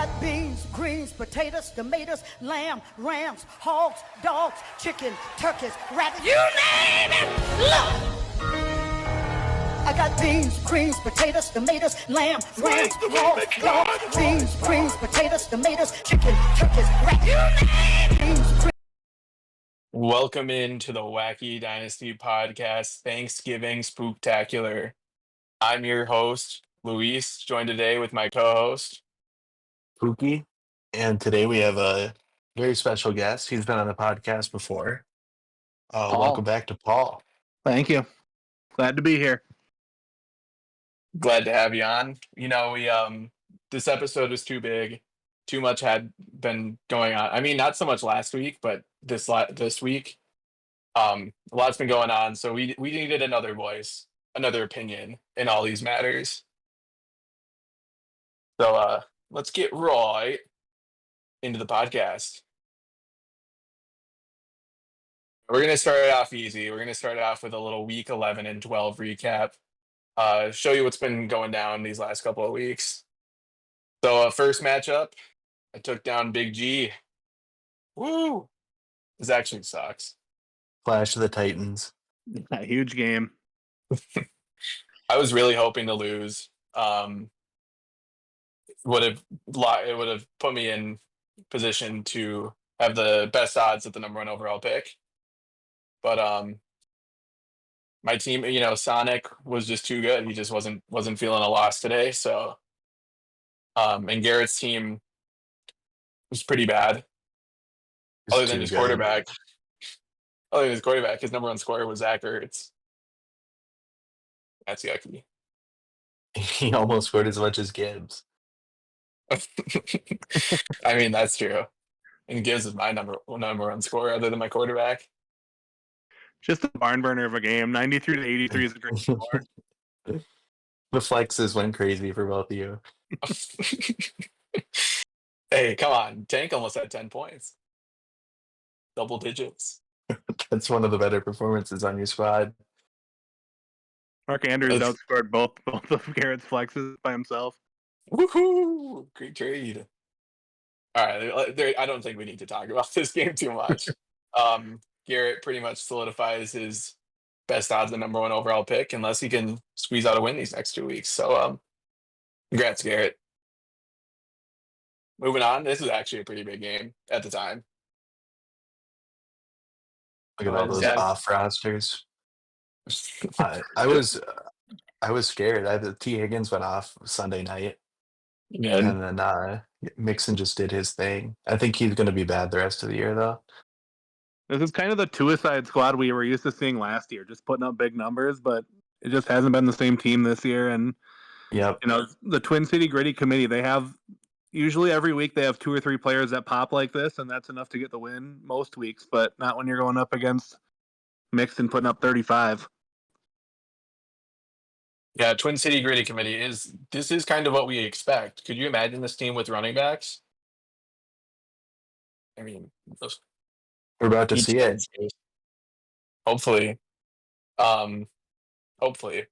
got beans, greens, potatoes, tomatoes, lamb, rams, hogs, dogs, chicken, turkeys, rabbits, you name it! Look! I got beans, greens, potatoes, tomatoes, lamb, rams, hogs, dogs, beans, greens, potatoes, tomatoes, chicken, turkeys, rabbits, you name it! Beans, greens. Welcome into the Wacky Dynasty Podcast Thanksgiving Spooktacular. I'm your host, Luis, joined today with my co-host, Pookie, and today we have a very special guest. He's been on the podcast before. Welcome back to Paul. Thank you. Glad to be here. Glad to have you on. You know, we this episode was too big. Too much had been going on. I mean, not so much last week, but this week. A lot's been going on, so we needed another voice, another opinion in all these matters. So let's get right into the podcast. We're going to start it off easy. We're going to start it off with a little week 11 and 12 recap. Show you what's been going down these last couple of weeks. So first matchup, I took down Big G. Woo! This actually sucks. Clash of the Titans. A huge game. I was really hoping to lose. It would have put me in position to have the best odds at the number 1 overall pick. But my team, you know, Sonic was just too good. He just wasn't feeling a loss today. So and Garrett's team was pretty bad. Other than his quarterback. Other than his quarterback, his number 1 scorer was Zach Ertz. That's yucky. He almost scored as much as Gibbs. I mean, that's true. And Gibbs is my number 1 scorer other than my quarterback. Just a barn burner of a game. 93 to 83 is a great score. The flexes went crazy for both of you. Hey, come on. Tank almost had 10 points. Double digits. That's one of the better performances on your squad. Mark Andrews outscored both of Garrett's flexes by himself. Woohoo! Great trade. All right, I don't think we need to talk about this game too much. Garrett pretty much solidifies his best odds at number 1 overall pick unless he can squeeze out a win these next 2 weeks. So, congrats, Garrett. Moving on, this is actually a pretty big game at the time. Look at all those off rosters. I was scared. The T. Higgins went off Sunday night. Yeah. And then Mixon just did his thing. I think he's going to be bad the rest of the year, though. This is kind of the suicide squad we were used to seeing last year, just putting up big numbers, but it just hasn't been the same team this year. And yep. You know, the Twin City Gritty Committee, they have usually every week they have 2 or 3 players that pop like this, and that's enough to get the win most weeks, but not when you're going up against Mixon putting up 35. Yeah, Twin City Gritty Committee is kind of what we expect. Could you imagine this team with running backs? I mean, we're about to see it. Hopefully. Hopefully.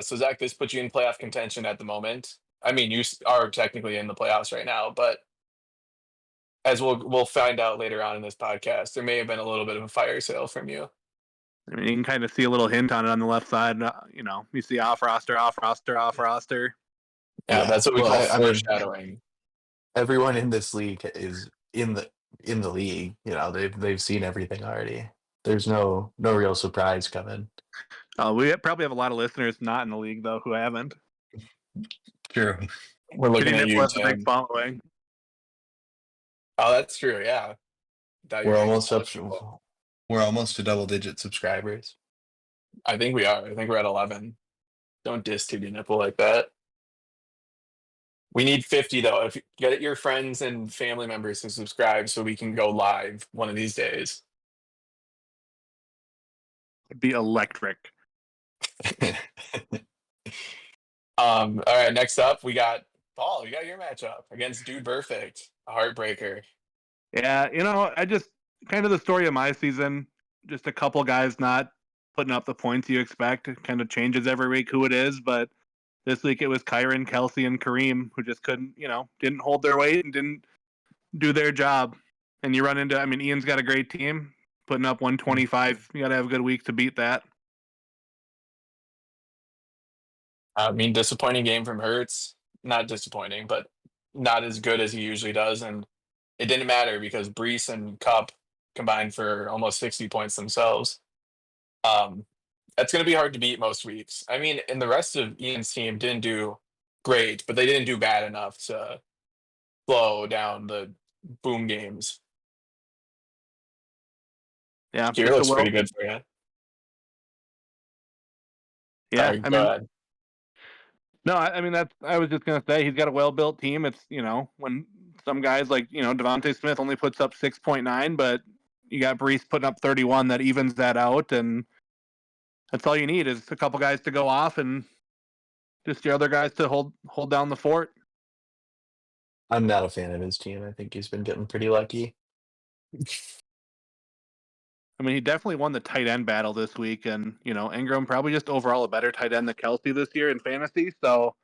So Zach, this puts you in playoff contention at the moment. I mean, you are technically in the playoffs right now, but as we'll find out later on in this podcast, there may have been a little bit of a fire sale from you. I mean, you can kind of see a little hint on it on the left side. You know, you see off roster. Yeah, that's what we call foreshadowing. Everyone in this league is in the league. You know, they've seen everything already. There's no real surprise coming. We probably have a lot of listeners not in the league though who haven't. True. We're looking at you, Tim. Big following. Oh, that's true. Yeah, we're almost up. We're almost to double-digit subscribers. I think we are. I think we're at 11. Don't diss to your nipple like that. We need 50 though. If you get your friends and family members to subscribe, so we can go live one of these days. It'd be electric. All right. Next up, we got Paul. You got your matchup against Dude Perfect, a heartbreaker. Yeah, you know, I just kind of the story of my season. Just a couple guys not putting up the points you expect. It kind of changes every week who it is, but This week it was Kyron, Kelsey, and Kareem who just couldn't, didn't hold their weight and didn't do their job. And you run into, Ian's got a great team, putting up 125. You got to have a good week to beat that. Disappointing game from Hurts. Not disappointing, but not as good as he usually does. And it didn't matter because Brees and Cup combined for almost 60 points themselves. That's going to be hard to beat most weeks. And the rest of Ian's team didn't do great, but they didn't do bad enough to slow down the boom games. Yeah, Here looks pretty good for you. Yeah, Sorry, go ahead. No, I was just gonna say he's got a well-built team. It's when some guys like Devontae Smith only puts up 6.9, but you got Brees putting up 31, that evens that out, and that's all you need is a couple guys to go off and just the other guys to hold down the fort. I'm not a fan of his team. I think he's been getting pretty lucky. He definitely won the tight end battle this week, and Ingram probably just overall a better tight end than Kelsey this year in fantasy. So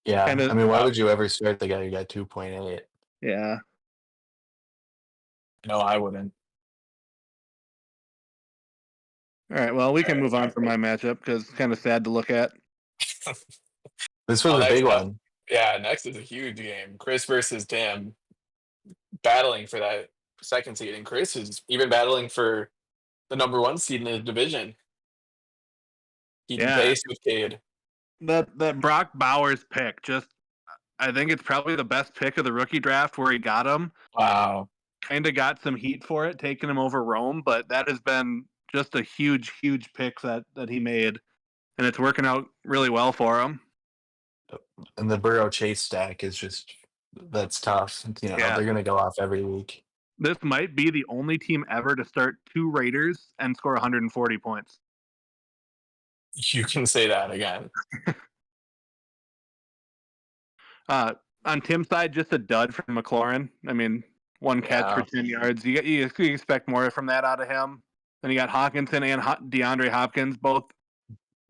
yeah, why would you ever start the guy who got 2.8? Yeah, no, I wouldn't. All right, well, we can move on from my matchup because it's kind of sad to look at. This was a big one. Yeah, next is a huge game. Chris versus Tim, battling for that second seed, and Chris is even battling for the number 1 seed in the division. He can pace with Cade. That Brock Bowers pick, I think it's probably the best pick of the rookie draft where he got him. Wow. Kind of got some heat for it, taking him over Rome, but that has been just a huge, huge pick that he made, and it's working out really well for him. And the Burrow Chase stack is that's tough. They're going to go off every week. This might be the only team ever to start 2 Raiders and score 140 points. You can say that again. On Tim's side, just a dud from McLaurin. 1 catch for 10 yards. You expect more from that out of him. Then you got Hawkinson and DeAndre Hopkins both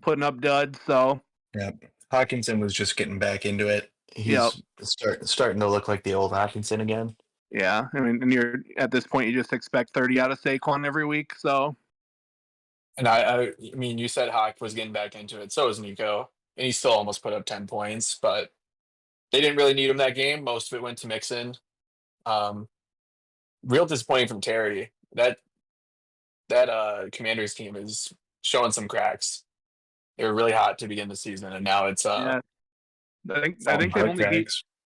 putting up duds. So Hawkinson was just getting back into it. He's starting to look like the old Hawkinson again. Yeah, and you're at this point you just expect 30 out of Saquon every week. So, and you said Hawk was getting back into it. So was Nico, and he still almost put up 10 points, but they didn't really need him that game. Most of it went to Mixon. Real disappointing from Terry. That Commanders team is showing some cracks. They were really hot to begin the season, and now it's I think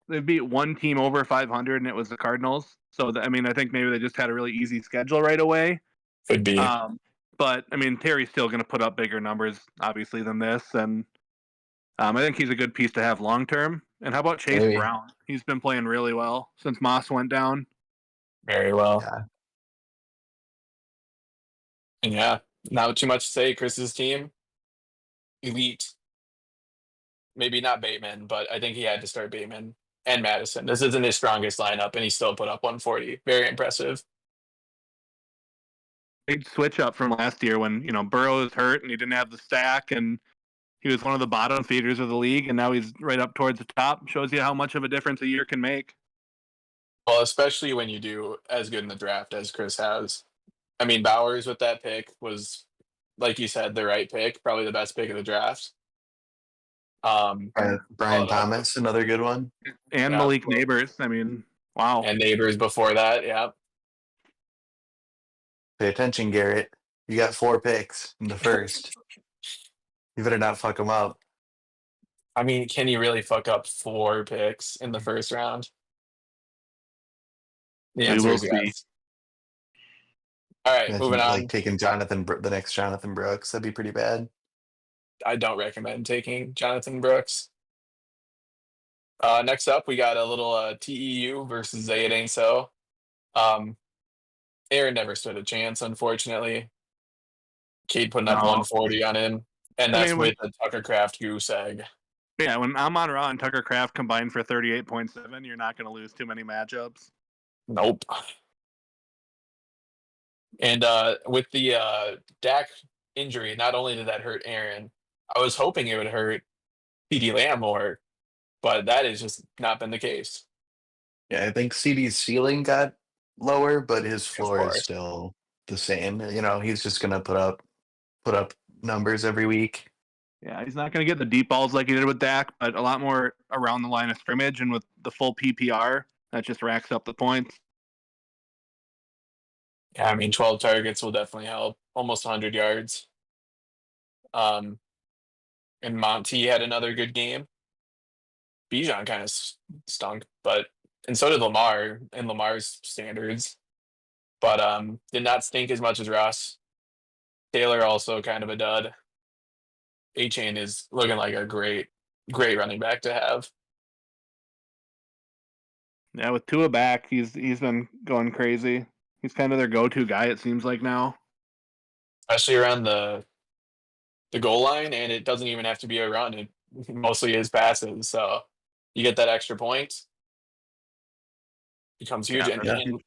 they beat 1 team over 500, and it was the Cardinals. So I think maybe they just had a really easy schedule right away. Could be. But Terry's still going to put up bigger numbers, obviously, than this, and I think he's a good piece to have long term. And how about Chase Brown? He's been playing really well since Moss went down. Very well. And not too much to say. Chris's team, elite. Maybe not Bateman, but I think he had to start Bateman and Madison. This isn't his strongest lineup, and he still put up 140. Very impressive. Big switch up from last year when Burrow was hurt and he didn't have the stack, and he was one of the bottom feeders of the league, and now he's right up towards the top. Shows you how much of a difference a year can make. Well, especially when you do as good in the draft as Chris has. Bowers with that pick was, like you said, the right pick, probably the best pick of the draft. Brian Thomas, another good one. And Malik Neighbors. Wow. And Neighbors before that, Pay attention, Garrett. You got 4 picks in the first. You better not fuck them up. Can you really fuck up 4 picks in the first round? The answer is yes. All right, moving on. Like taking the next Jonathan Brooks, that'd be pretty bad. I don't recommend taking Jonathan Brooks. Next up, we got a little TEU versus It Ain't So. Aaron never stood a chance, unfortunately. Cade putting up 140 on him, and that's with the Tucker Craft goose egg. Yeah, when Amon Ra and Tucker Craft combined for 38.7, you're not going to lose too many matchups. Nope. And with the Dak injury, not only did that hurt Aaron, I was hoping it would hurt CeeDee Lamb more, but that has just not been the case. Yeah, I think CD's ceiling got lower, but his Of floor is course. still the same. He's just gonna put up numbers every week. Yeah, he's not going to get the deep balls like he did with Dak, but a lot more around the line of scrimmage, and with the full PPR, that just racks up the points. Yeah, I mean, 12 targets will definitely help. Almost 100 yards. And Monty had another good game. Bijan kind of stunk, and so did Lamar in Lamar's standards, but did not stink as much as Russ. Taylor also kind of a dud. A-Chain is looking like a great running back to have. Yeah, with Tua back, he's been going crazy. He's kind of their go-to guy, it seems like now. Especially around the goal line, and it doesn't even have to be a run. It mostly is passes, so you get that extra point. Becomes huge. Yeah, And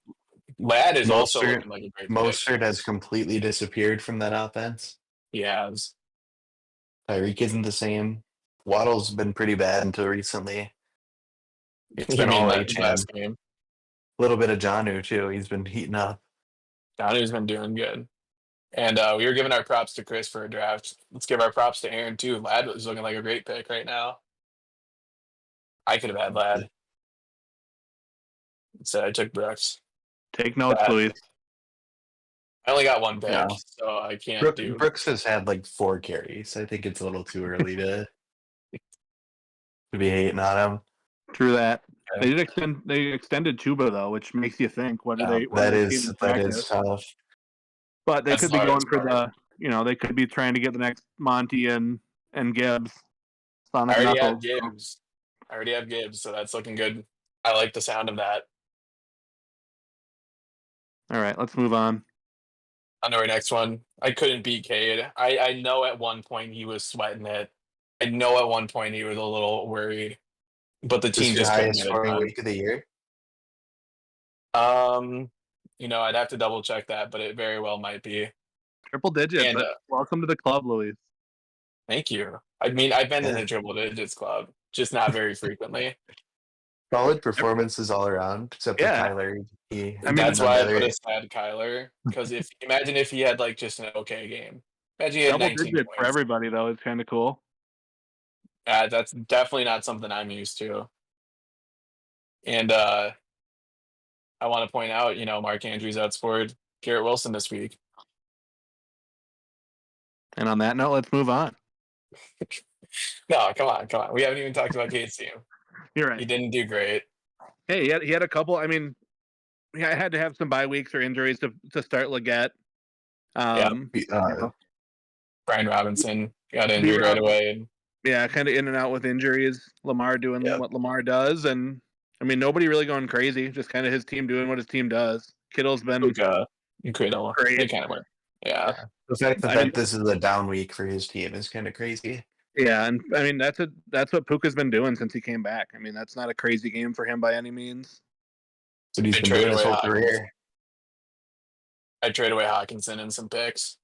Ladd is also Mostert- looking like a great pick. Mostert has completely disappeared from that offense. He has. Tyreek isn't the same. Waddle's been pretty bad until recently. It's You been mean all that H-M. last game? A little bit of Jonnu too. He's been heating up. Downey's been doing good. And we were giving our props to Chris for a draft. Let's give our props to Aaron too. Ladd is looking like a great pick right now. I could have had Ladd. Instead, I took Brooks. Take notes, That- Luis. I only got one pick, Yeah. so I can't do. Brooks has had like 4 carries. I think it's a little too early to be hating on him. True that. Okay. They extended Chuba though, which makes you think what Yeah, are they that seeing is in that practice? is tough. But they That's could be smart, going that's for smart. they could be trying to get the next Monty and Gibbs. I Sonic already have Knuckles. Gibbs. So that's looking good. I like the sound of that. All right, let's move on. On to our next one. I couldn't beat Cade. I know at one point he was sweating it. I know at one point he was a little worried, but the This team your just couldn't highest get it scoring done. week of the year. I'd have to double check that, but it very well might be. Triple digits. And, Welcome to the club, Luis. Thank you. I mean, I've been in Yeah. the triple digits club, just not very frequently. Solid performances all around, except for Yeah. Kyler. That's why I put a sad Kyler. Because imagine if he had like just an okay game. Imagine he had Double 19 digits for points. everybody though. It's kind of cool. That's definitely not something I'm used to. And I want to point out, Mark Andrews outscored Garrett Wilson this week. And on that note, let's move on. No, come on. We haven't even talked about Cade's team. You're He right. didn't do great. Hey, he had a couple. I mean, I had to have some bye weeks or injuries to start Leggett. Brian Robinson got injured right away. Yeah, kind of in and out with injuries. Lamar doing what Lamar does, and I mean nobody really going crazy. Just kind of his team doing what his team does. Kittle's been Incredible. great. They kind of were. Yeah. The fact this is a down week for his team is kind of crazy. Yeah, and I mean that's what Puka's been doing since he came back. I mean that's not a crazy game for him by any means. So he's They been traded doing his away whole career. I trade away Hawkinson and some picks.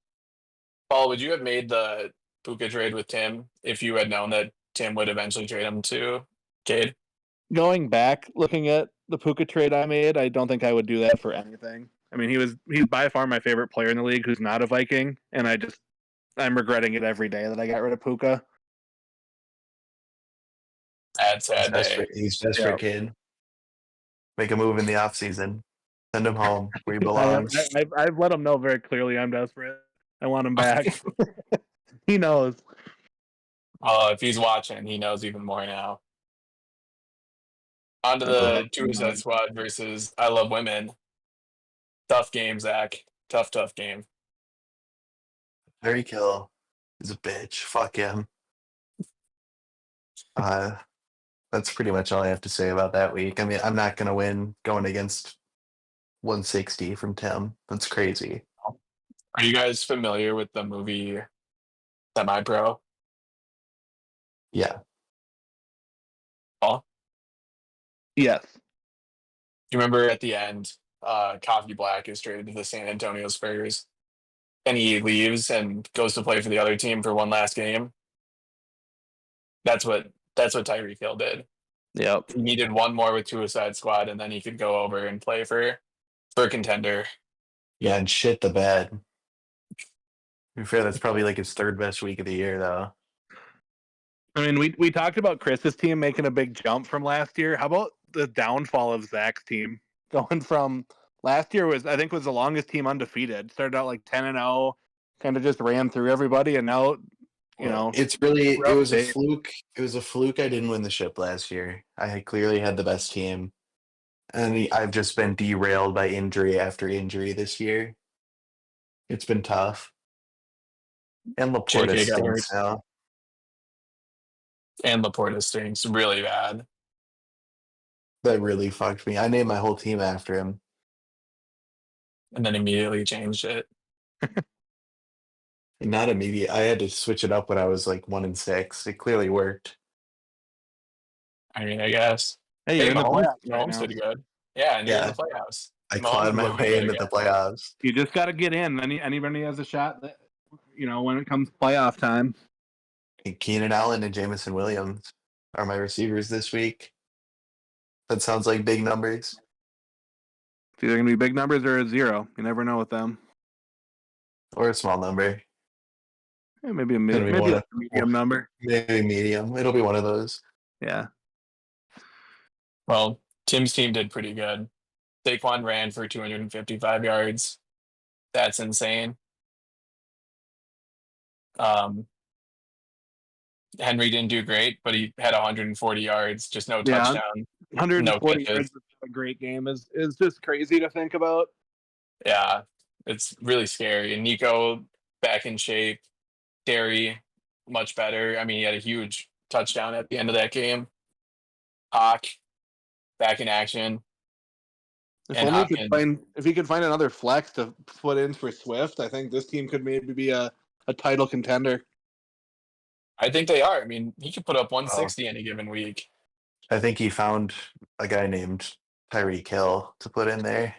Paul, would you have made the Puka trade with Tim if you had known that Tim would eventually trade him to Cade? Going back, looking at the Puka trade I made, I don't think I would do that for anything. I mean, he's by far my favorite player in the league who's not a Viking, and I'm regretting it every day that I got rid of Puka. Sad day. He's desperate, kid. Make a move in the offseason. Send him home where he belongs. I've let him know very clearly I'm desperate. I want him back. He knows. Oh, if he's watching, he knows even more now. On to the two-side squad versus I Love Women. Tough game, Zach. Tough game. Harry Kill is a bitch. Fuck him. That's pretty much all I have to say about that week. I mean, I'm not going to win going against 160 from Tim. That's crazy. Are you guys familiar with the movie Semi-Pro? Yeah. Paul? Yes. Do you remember at the end, Coffee Black is traded to the San Antonio Spurs, and he leaves and goes to play for the other team for one last game? That's what Tyreek Hill did. Yep. He needed one more with two-a-side squad, and then he could go over and play for a contender. Yeah, and shit the bed. To be fair, that's probably like his third best week of the year, though. I mean, we talked about Chris's team making a big jump from last year. How about the downfall of Zach's team? Going from last year was the longest team undefeated. Started out like 10-0, kind of just ran through everybody, and now it was a fluke. It was a fluke I didn't win the ship last year. I clearly had the best team. And I've just been derailed by injury after injury this year. It's been tough. And Laporta JK got stinks hurt. now. And Laporta stinks really bad. That really fucked me. I named my whole team after him. And then immediately changed it. Not immediate. I had to switch it up when I was like 1-6. It clearly worked. I mean, I guess. Hey, you're in the playoffs right Mahomes now. did good. Yeah, and you're in the playoffs. I Mahomes clawed my looked way good into the again. playoffs. You just got to get in. Anybody has a shot that, when it comes playoff time. Keenan Allen and Jamison Williams are my receivers this week. That sounds like big numbers. It's either going to be big numbers or a zero. You never know with them. Or a small number. Yeah, maybe a Gonna be medium number. Maybe medium. It'll be one of those. Yeah. Well, Tim's team did pretty good. Saquon ran for 255 yards. That's insane. Henry didn't do great, but he had 140 yards, just no touchdown. 140 no yards is a great game is just crazy to think about. Yeah, it's really scary. And Nico back in shape. Derry much better. I mean, he had a huge touchdown at the end of that game. Hawk back in action. If he could find another flex to put in for Swift, I think this team could maybe be a title contender. I think they are. I mean, he could put up 160 in a given week. I think he found a guy named Tyreek Hill to put in there.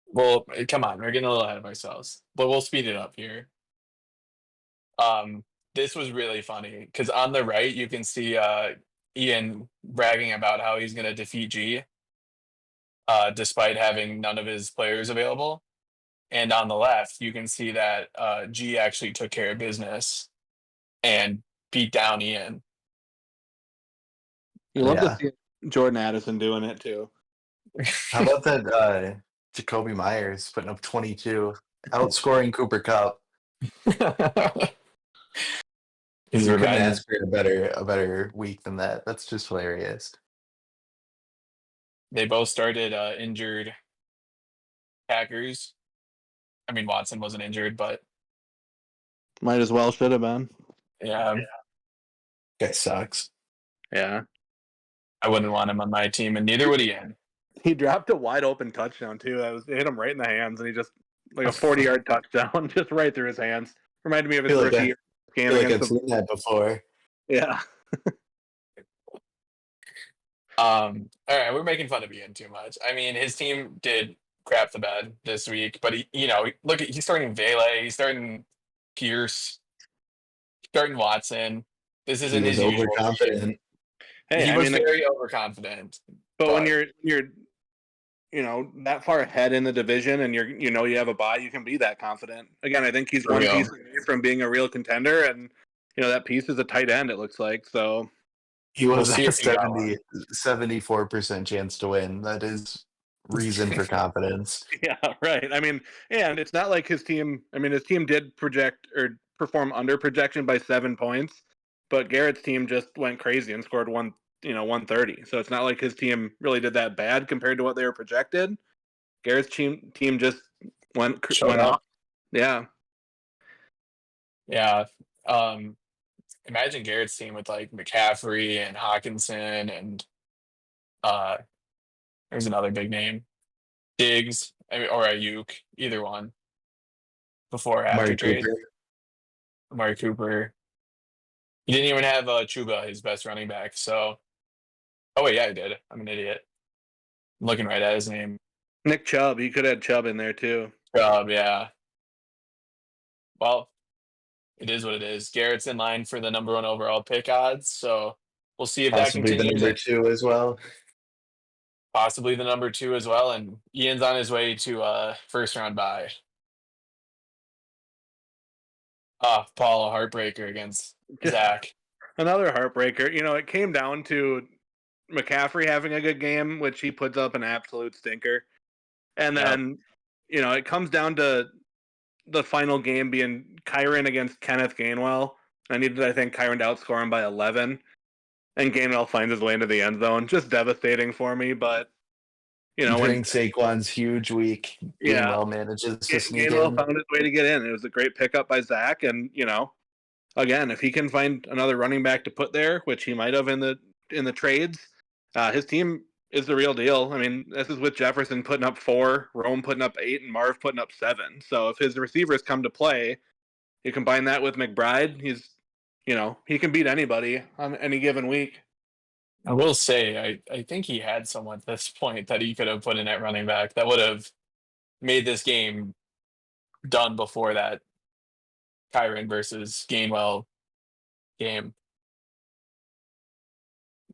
Well, come on, we're getting a little ahead of ourselves, but we'll speed it up here. This was really funny because on the right you can see Ian bragging about how he's going to defeat G, despite having none of his players available, and on the left you can see that G actually took care of business and beat down Ian. You love to see Jordan Addison doing it too. How about that Jacoby Myers putting up 22, outscoring Cooper Kupp? He's You couldn't ask for a better week than that. That's just hilarious. They both started injured Packers. I mean, Watson wasn't injured, but might as well should have been. Yeah. Guy sucks. Yeah. I wouldn't want him on my team, and neither would Ian. He dropped a wide open touchdown too. It hit him right in the hands, and he just like a 40-yard touchdown, just right through his hands. Reminded me of his rookie game. I feel like I've seen that before. Yeah. All right, we're making fun of Ian too much. I mean, his team did crap the bed this week, but he's starting Vele, he's starting Pierce, starting Watson. This isn't his usual overconfident. Hey, he was very overconfident. But when you're that far ahead in the division and you have a bye, you can be that confident. Again, I think he's one piece away from being a real contender, and that piece is a tight end, it looks like. So he was a 74% chance to win. That is reason for confidence. Yeah, right. I mean, and it's not like his team did project or perform under projection by 7 points, but Garrett's team just went crazy and scored 130. So it's not like his team really did that bad compared to what they were projected. Garrett's team just went off. Yeah. Yeah. Imagine Garrett's team with like McCaffrey and Hawkinson and there's another big name, Diggs or Ayuk, either one. Before or after trade. Amari Cooper. He didn't even have Chuba, his best running back. So, oh wait, yeah, he did. I'm an idiot. I'm looking right at his name. Nick Chubb. You could have Chubb in there too. Chubb, yeah. Well, it is what it is. Garrett's in line for the number 1 overall pick odds, so we'll see if that Possibly the continues. number 2 as well. Possibly the number 2 as well, and Ian's on his way to first round bye. Paul, a heartbreaker against Zach. Another heartbreaker. It came down to McCaffrey having a good game, which he puts up an absolute stinker. And then, it comes down to the final game being Kyron against Kenneth Gainwell. I think, Kyron to outscore him by 11. And Gainwell finds his way into the end zone. Just devastating for me, but, during Saquon's huge week, Gainwell manages to sneak in. Gainwell found his way to get in. It was a great pickup by Zach, and, again, if he can find another running back to put there, which he might have in the trades, his team is the real deal. I mean, this is with Jefferson putting up 4, Rome putting up 8, and Marv putting up 7. So if his receivers come to play, you combine that with McBride, he can beat anybody on any given week. I will say, I think he had someone at this point that he could have put in at running back that would have made this game done before that Kyron versus Gainwell game.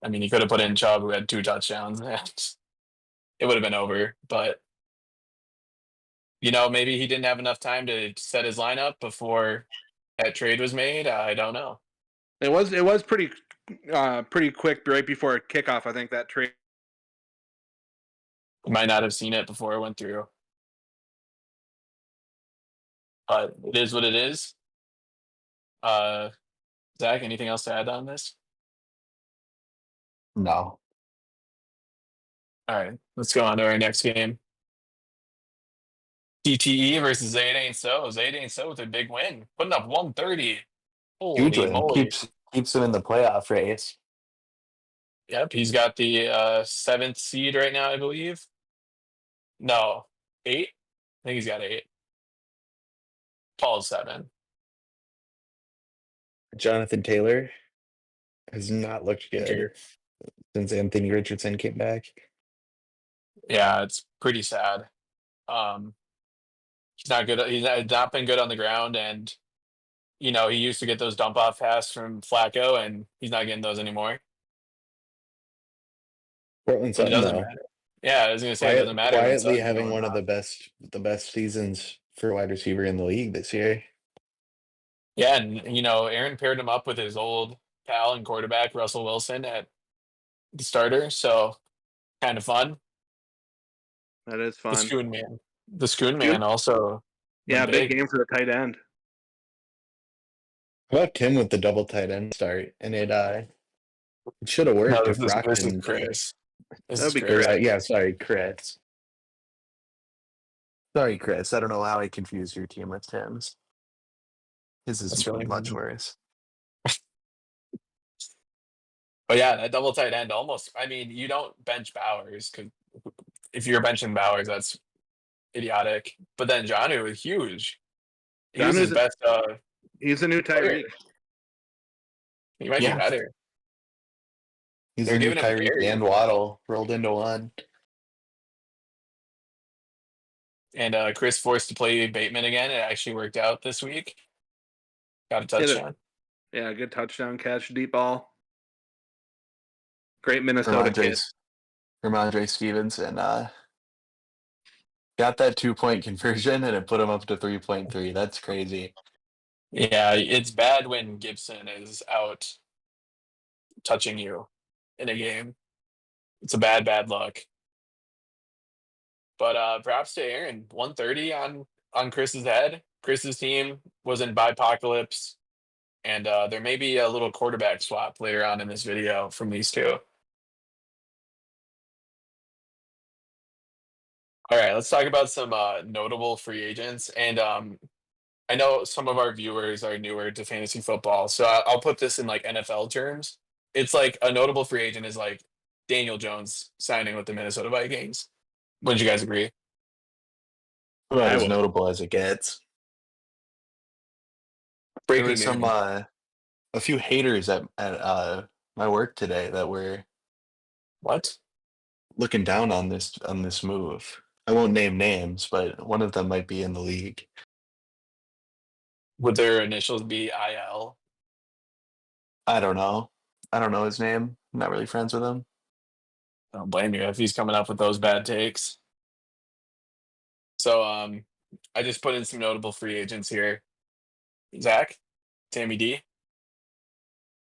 I mean, he could have put in Chubb, who had 2 touchdowns, and it would have been over. But, maybe he didn't have enough time to set his lineup before that trade was made. I don't know. It was pretty quick right before kickoff, I think, that trade. Might not have seen it before it went through. But it is what it is. Zach, anything else to add on this? No. All right, let's go on to our next game. CTE versus Zayd Ain't So. Zayd Ain't So with a big win, putting up 130. Holy Huge win. moly. Keeps him in the playoff race. Yep, he's got the 7th seed right now, I believe. No, 8? I think he's got 8. Paul's 7. Jonathan Taylor has not looked good since Anthony Richardson came back. Yeah, it's pretty sad. He's not good. He's not been good on the ground, and he used to get those dump off passes from Flacco, and he's not getting those anymore. Portland It Sutton, doesn't though. matter. Yeah, I was gonna say it doesn't matter. Quietly having one of the best seasons for wide receiver in the league this year. Yeah, and Aaron paired him up with his old pal and quarterback Russell Wilson at the starter, so kind of fun. That is fun. The Schoon man also. Yeah, big game for the tight end. How about Tim with the double tight end start? And it should have worked No, if this is Brockton. Chris. That'd be Chris. Yeah, sorry, Chris. Sorry, Chris. I don't know how I confused your team with Tim's. His is really much worse. But yeah, that double tight end almost. I mean, you don't bench Bowers because if you're benching Bowers, that's idiotic. But then Jonnu is huge. He's his best. He's a new Tyreek. He might be better. He's a new Tyreek and Waddle rolled into one. And Chris forced to play Bateman again. It actually worked out this week. Got a touchdown. Yeah, good touchdown catch, deep ball. Great Minnesota kid. Ramondre Stevenson got that 2-point conversion, and it put him up to 3.3. That's crazy. Yeah, it's bad when Gibson is out touching you in a game. It's a bad luck. But props to Aaron. 130 on Chris's head. Chris's team was in Bipocalypse, and there may be a little quarterback swap later on in this video from these two. All right, let's talk about some notable free agents. And I know some of our viewers are newer to fantasy football, so I'll put this in like NFL terms. It's like a notable free agent is like Daniel Jones signing with the Minnesota Vikings. Wouldn't you guys agree? About as notable as it gets. There were some a few haters at my work today that were looking down on this move. I won't name names, but one of them might be in the league. Would their initials be IL? I don't know. I don't know his name. I'm not really friends with him. I don't blame you if he's coming up with those bad takes. So I just put in some notable free agents here. Zach, Tammy D.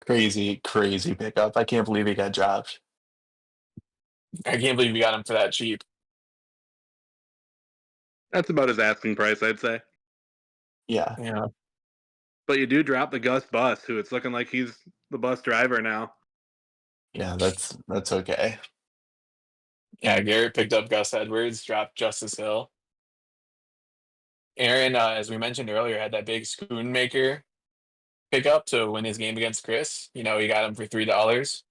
Crazy pickup. I can't believe he got dropped. I can't believe you got him for that cheap. That's about his asking price, I'd say. Yeah. Yeah. But you do drop the Gus Bus, who it's looking like he's the bus driver now. Yeah, that's okay. Yeah, Garrett picked up Gus Edwards, dropped Justice Hill. Aaron, as we mentioned earlier, had that big Schoonmaker pickup to win his game against Chris. You know, he got him for $3.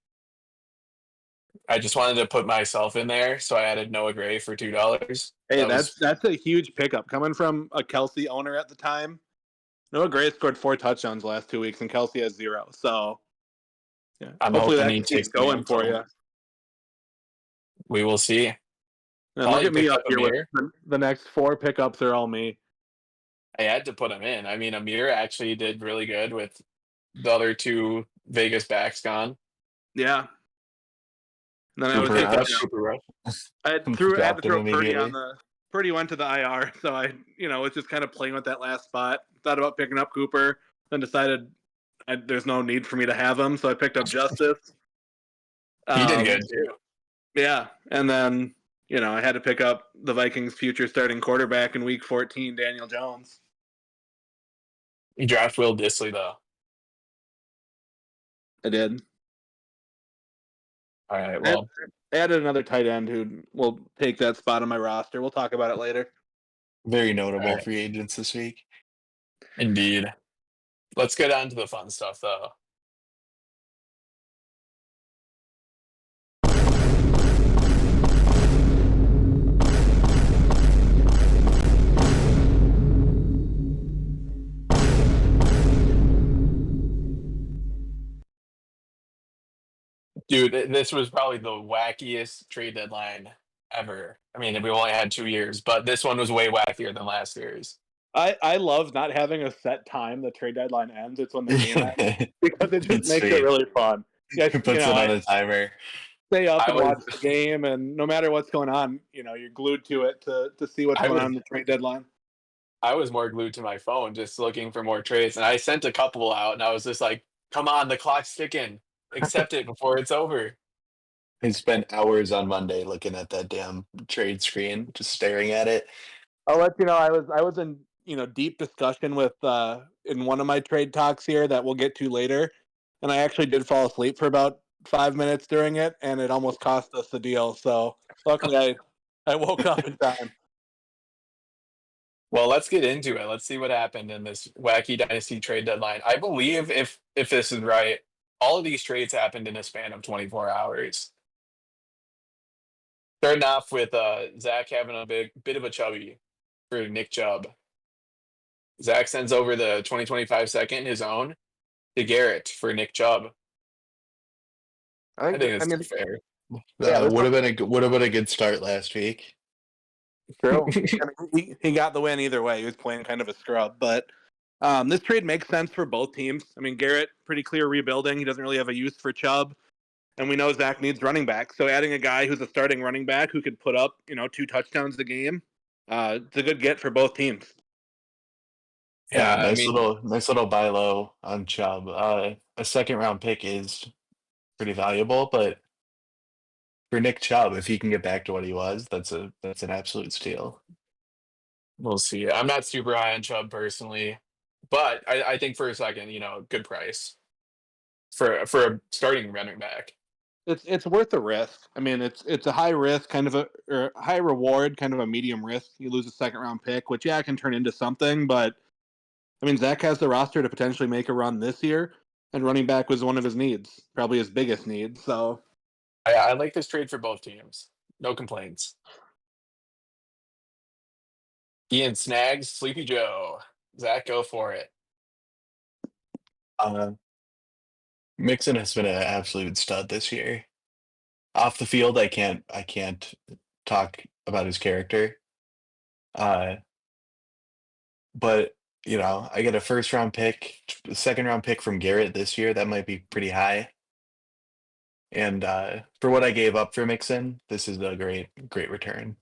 I just wanted to put myself in there, so I added Noah Gray for $2. Hey, that's a huge pickup coming from a Kelsey owner at the time. Noah Gray scored 4 touchdowns the last 2 weeks, and Kelsey has 0. So, yeah, I'm hopefully hoping that he keeps takes going for you. We will see. And Probably look at me picked up up here with Amir. the next 4 pickups are all me. I had to put him in. I mean, Amir actually did really good with the other 2 Vegas backs gone. Yeah. And then Cooper I was Rush. Cooper Rush. I had to throw Dropped him Purdy immediately. on the Purdy went to the IR, so I was just kind of playing with that last spot. Thought about picking up Cooper, then decided there's no need for me to have him, so I picked up Justice. He did good too. Yeah, and then I had to pick up the Vikings' future starting quarterback in Week 14, Daniel Jones. He drafted Will Dissly though. I did. All right. Well, I added another tight end who will take that spot on my roster. We'll talk about it later. Very notable right. free agents this week. Indeed. Let's get on to the fun stuff though. Dude, this was probably the wackiest trade deadline ever. I mean, we only had 2 years, but this one was way wackier than last year's. I love not having a set time the trade deadline ends. It's when the game ends because it just It's makes sweet. it really fun. Yeah, Who puts it on a timer? stay up I and was- watch the game, and no matter what's going on, you're glued to it to see what's going on in the trade deadline. I was more glued to my phone just looking for more trades. And I sent a couple out and I was just like, come on, the clock's ticking. Accept it before it's over. I spent hours on Monday looking at that damn trade screen, just staring at it. I'll let you know I was in deep discussion with in one of my trade talks here that we'll get to later, and I actually did fall asleep for about 5 minutes during it, and it almost cost us the deal. So luckily I woke up in time. Well, let's get into it. Let's see what happened in this wacky dynasty trade deadline. I believe if this is right, all of these trades happened in a span of 24 hours. Starting off with Zach having a bit of a chubby for Nick Chubb. Zach sends over the 2025 second, his own, to Garrett for Nick Chubb. I think it's fair. Would have been a good start last week. True. He got the win either way. He was playing kind of a scrub, but this trade makes sense for both teams. I mean, Garrett, pretty clear rebuilding. He doesn't really have a use for Chubb, and we know Zach needs running back. So adding a guy who's a starting running back who could put up 2 touchdowns a game, it's a good get for both teams. Yeah, nice little buy low on Chubb. A 2nd round pick is pretty valuable, but for Nick Chubb, if he can get back to what he was, that's an absolute steal. we'll see. I'm not super high on Chubb personally, but I think for a second, good price for a starting running back. It's worth the risk. I mean, it's a high risk, kind of or high reward, kind of a medium risk. You lose a 2nd round pick, which can turn into something, but I mean, Zach has the roster to potentially make a run this year, and running back was one of his needs, probably his biggest need. So I like this trade for both teams. No complaints. Ian snags Sleepy Joe. Zach, go for it. Mixon has been an absolute stud this year. Off the field, I can't talk about his character. But I get a first round pick, second round pick from Garrett this year. That might be pretty high. And for what I gave up for Mixon, this is a great return.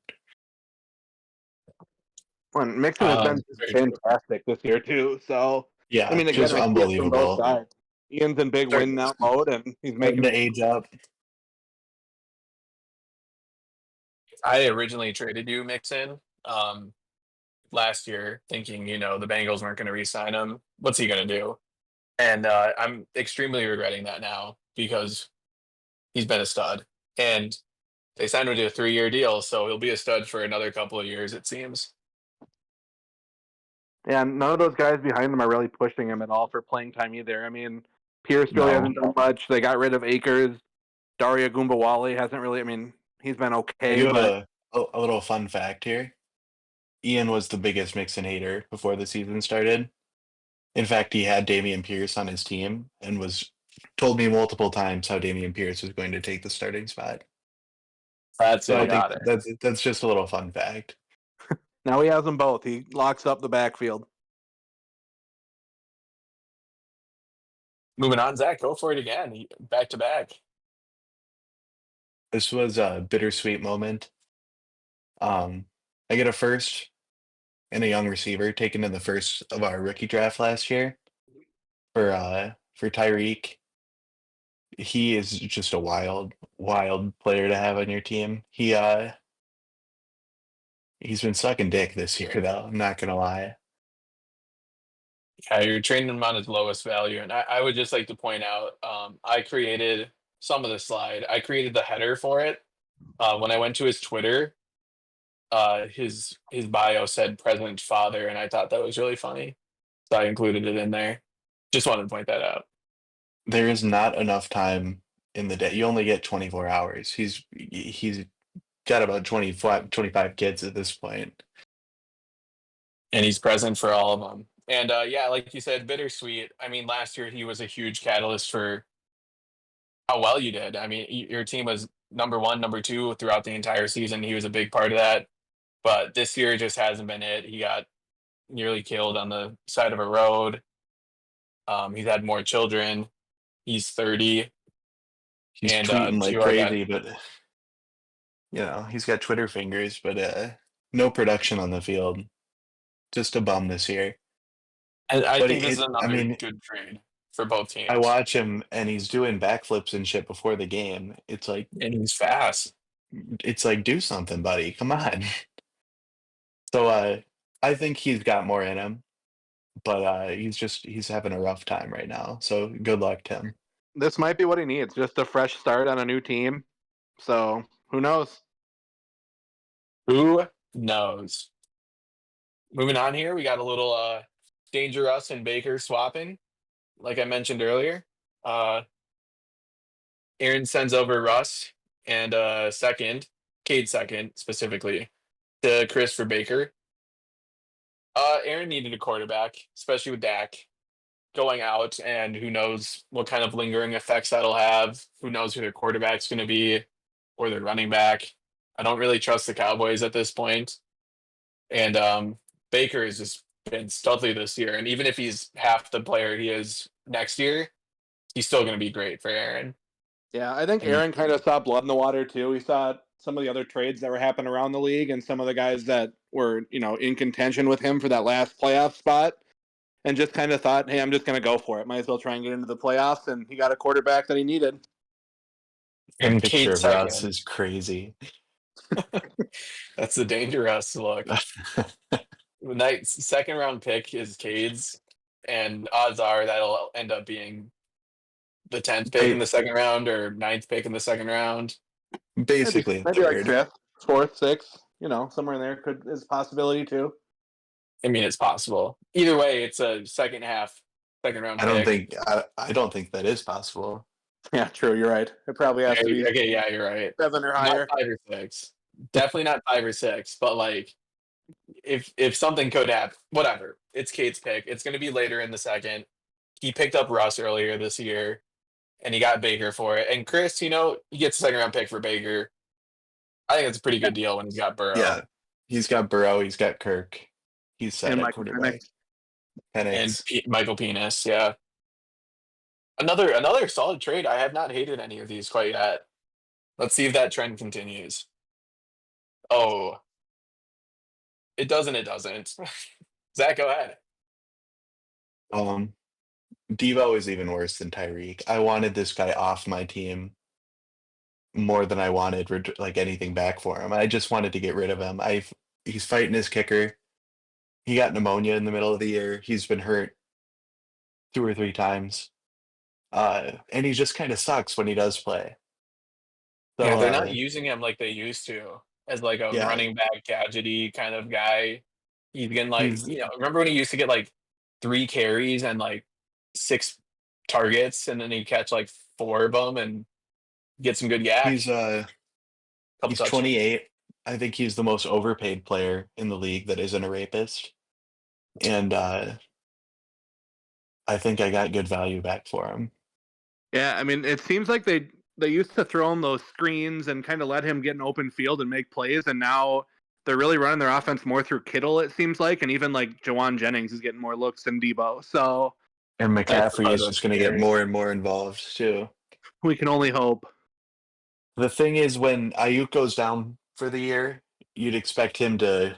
Mixon has been fantastic this year too. So Yeah, I mean, again, just I see it from both unbelievable. sides. Ian's in big win now mode, and he's making the age up. I originally traded you Mixon last year, thinking the Bengals weren't going to re-sign him. What's he going to do? And I'm extremely regretting that now because he's been a stud, and they signed him to a 3-year deal, so he'll be a stud for another couple of years, it seems. Yeah, none of those guys behind them are really pushing him at all for playing time either. I mean, Pierce really hasn't done much. They got rid of Akers. Daria Gumbawale hasn't really. I mean, he's been okay. I do But have a little fun fact here. Ian was the biggest Mixon hater before the season started. In fact, he had Dameon Pierce on his team and told me multiple times how Dameon Pierce was going to take the starting spot. So I think that's just a little fun fact. Now he has them both. He locks up the backfield. Moving on, Zach, go for it again. Back to back. This was a bittersweet moment. I get a first and a young receiver taken in the first of our rookie draft last year for Tyreek. He is just a wild player to have on your team. He's been sucking dick this year, though. I'm not gonna lie. Yeah, you're trading him on his lowest value, and I would just like to point out, I created some of the slide. I created the header for it. When I went to his Twitter, his bio said "present father," and I thought that was really funny, so I included it in there. Just wanted to point that out. There is not enough time in the day. You only get 24 hours. He's got about 25 kids at this point. And he's present for all of them. And yeah, like you said, bittersweet. I mean, last year he was a huge catalyst for how well you did. I mean, your team was number 1, number 2 throughout the entire season. He was a big part of that. But this year just hasn't been it. He got nearly killed on the side of a road. He's had more children. He's 30. He's tweeting like crazy, but he's got Twitter fingers, but no production on the field. Just a bum this year. And I think this is another good trade for both teams. I watch him and he's doing backflips and shit before the game. It's like, and he's fast. It's like, do something, buddy. Come on. So I think he's got more in him, but he's having a rough time right now. So good luck to him. This might be what he needs, just a fresh start on a new team. So who knows? Who knows? Moving on here, we got a little Danger Russ and Baker swapping. Like I mentioned earlier, Aaron sends over Russ and Cade second specifically, to Chris for Baker. Aaron needed a quarterback, especially with Dak going out, and who knows what kind of lingering effects that'll have. Who knows who their quarterback's going to be or their running back. I don't really trust the Cowboys at this point. And Baker has just been studly this year. And even if he's half the player he is next year, he's still going to be great for Aaron. Yeah, I think Aaron kind of saw blood in the water too. He saw some of the other trades that were happening around the league and some of the guys that were, in contention with him for that last playoff spot, and just kind of thought, hey, I'm just going to go for it. Might as well try and get into the playoffs. And he got a quarterback that he needed. And picture of Russ is crazy. That's the dangerous look. Second round pick is Cade's, and odds are that'll end up being the 10th pick in the second round or 9th pick in the second round. Basically, maybe like 5th, 4th, 6th. Somewhere in there is a possibility too. I mean, it's possible. Either way, it's a second round pick. I don't think that is possible. Yeah, true. You're right. It probably has to be. Okay, yeah, you're right. 7 or higher. Not 5 or 6. Definitely not 5 or 6. But like, if something could happen, whatever. It's Cade's pick. It's going to be later in the second. He picked up Russ earlier this year, and he got Baker for it. And Chris, he gets a second round pick for Baker. I think it's a pretty good deal when he's got Burrow. Yeah, he's got Burrow. He's got Kirk. He's set at quarterback. and Penix. Michael Penis. Yeah, another solid trade. I have not hated any of these quite yet. Let's see if that trend continues. Oh, it doesn't. It doesn't. Zach, go ahead. Um, Devo is even worse than Tyreek. I wanted this guy off my team more than I wanted like anything back for him. I just wanted to get rid of him. He's fighting his kicker. He got pneumonia in the middle of the year. He's been hurt 2 or 3 times. And he just kind of sucks when he does play. So Yeah, they're not using him like they used to as like a yeah, running back gadgety kind of guy. He's getting like, he's remember when he used to get like 3 carries and like 6 targets, and then he'd catch like 4 of them and get some good yak, he's couple he's touchdowns. 28. I think he's the most overpaid player in the league that isn't a rapist. And I think I got good value back for him. Yeah, I mean, it seems like they used to throw him those screens and kind of let him get an open field and make plays, and now they're really running their offense more through Kittle, it seems like, and even like Jawan Jennings is getting more looks than Debo. So And That's McCaffrey is just going to get scary. more and more involved too. we can only hope. The thing is, when Ayuk goes down for the year, you'd expect him to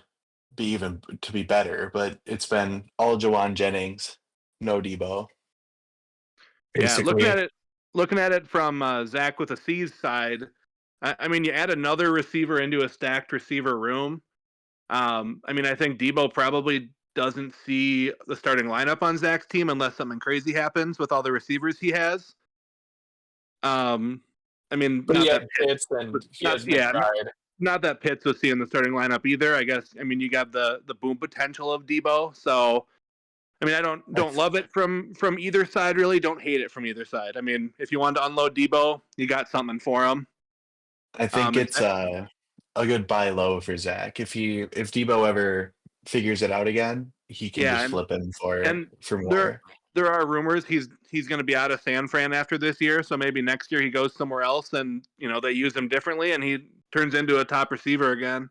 be better, but it's been all Jawan Jennings, no Debo. Yeah, Basically, looking at it from Zach with a C's side, I mean, you add another receiver into a stacked receiver room. I mean, I think Debo probably doesn't see the starting lineup on Zach's team unless something crazy happens with all the receivers he has. I mean, But he not has that Pitts and he has yeah, McBride. not that Pitts was seeing the starting lineup either. I guess. I mean, you got the boom potential of Debo, so I mean, I I, don't love it from either side. Really, don't hate it from either side. I mean, if you wanted to unload Debo, you got something for him. I think And it's a good buy low for Zach. If Debo ever figures it out again, he can yeah, just flip him and for there more. are rumors he's going to be out of San Fran after this year, so maybe next year he goes somewhere else, and they use him differently, and he turns into a top receiver again.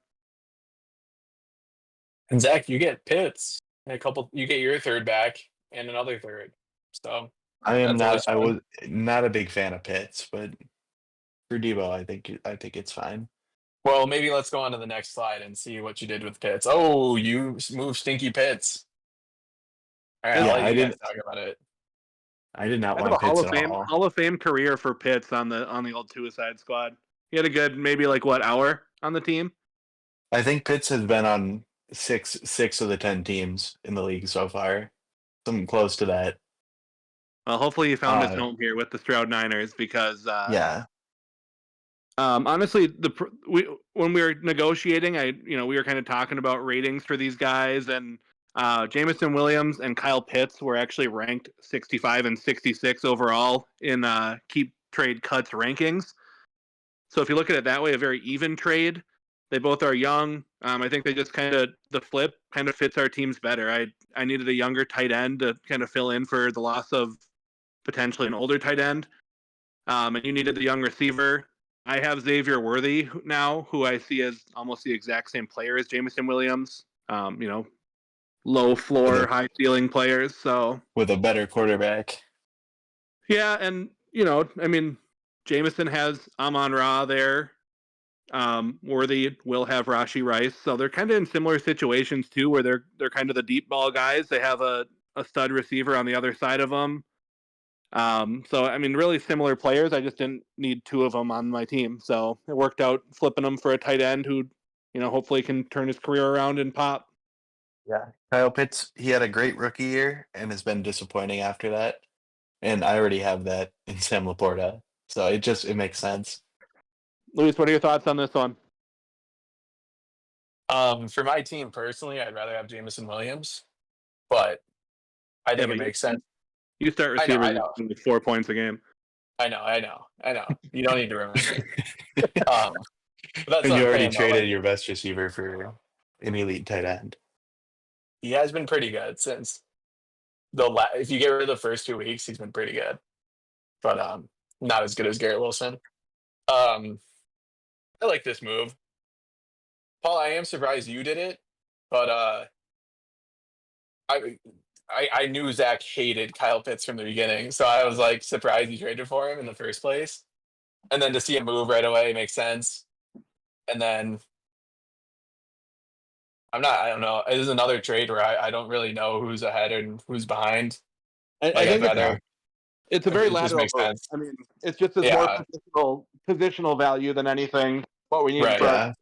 And Zach, you get Pitts and you get your third back and another third. So that's always I fun. was not a big fan of Pitts, but for Debo, I think it's fine. Well, maybe let's go on to the next slide and see what you did with Pitts. Oh, you moved Stinky Pitts. All right, I'll Yeah, let you guys talk about it. I did not Kind of a want Pitts at all. Hall of Fame career for Pitts on the old suicide squad. He had a good maybe like hour on the team. I think Pitts has been on six of the 10 teams in the league so far. Something close to that. Well, hopefully he found his home here with the Stroud Niners because Yeah. honestly, when we were negotiating, we were kind of talking about ratings for these guys, and Jameson Williams and Kyle Pitts were actually ranked 65 and 66 overall in Keep Trade Cuts rankings. So if you look at it that way, a very even trade. They both are young. I think they just the flip kind of fits our teams better. I needed a younger tight end to kind of fill in for the loss of potentially an older tight end. And you needed the young receiver. I have Xavier Worthy now, who I see as almost the exact same player as Jameson Williams. Low floor, high ceiling players. So with a better quarterback. yeah, and I mean, Jameson has Amon-Ra there. Worthy will have Rashee Rice, so they're kind of in similar situations too, where they're kind of the deep ball guys. They have a stud receiver on the other side of them. So I mean, really similar players. I just didn't need 2 of them on my team, so it worked out flipping them for a tight end who, hopefully can turn his career around and pop. Yeah. Kyle Pitts, he had a great rookie year and has been disappointing after that. And I already have that in Sam Laporta. So it makes sense. Luis, what are your thoughts on this one? For my team personally, I'd rather have Jameson Williams, but I think it makes sense. You start receivers I know. with 4 points a game. I know. You don't need to remember. But that's And what you I'm already saying, though. traded Like, your best receiver for an elite tight end. he has been pretty good since if you get rid of the first 2 weeks, he's been pretty good, but not as good as Garrett Wilson. I like this move, Paul. I am surprised you did it, but I knew Zach hated Kyle Pitts from the beginning, so I was like surprised he traded for him in the first place. And then to see him move right away makes sense. And then I don't know. It is another trade where I don't really know who's ahead and who's behind. I Like, think I'd rather, it's a very it just lateral makes move. sense. I mean, it's just as Yeah. more positional value than anything. What we need Right. for Yeah,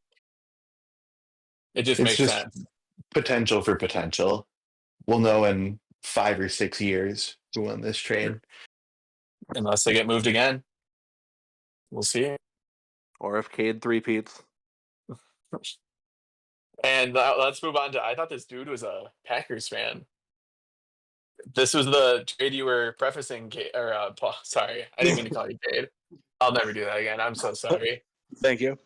It just it's makes just sense. potential for potential. We'll know in 5 or 6 years who won this trade. Unless they get moved again. We'll see. or if Cade three-peats. And let's move on to, I thought this dude was a Packers fan. This was the trade you were prefacing, or Paul, sorry. I didn't mean to call you Cade. I'll never do that again. I'm so sorry. Thank you.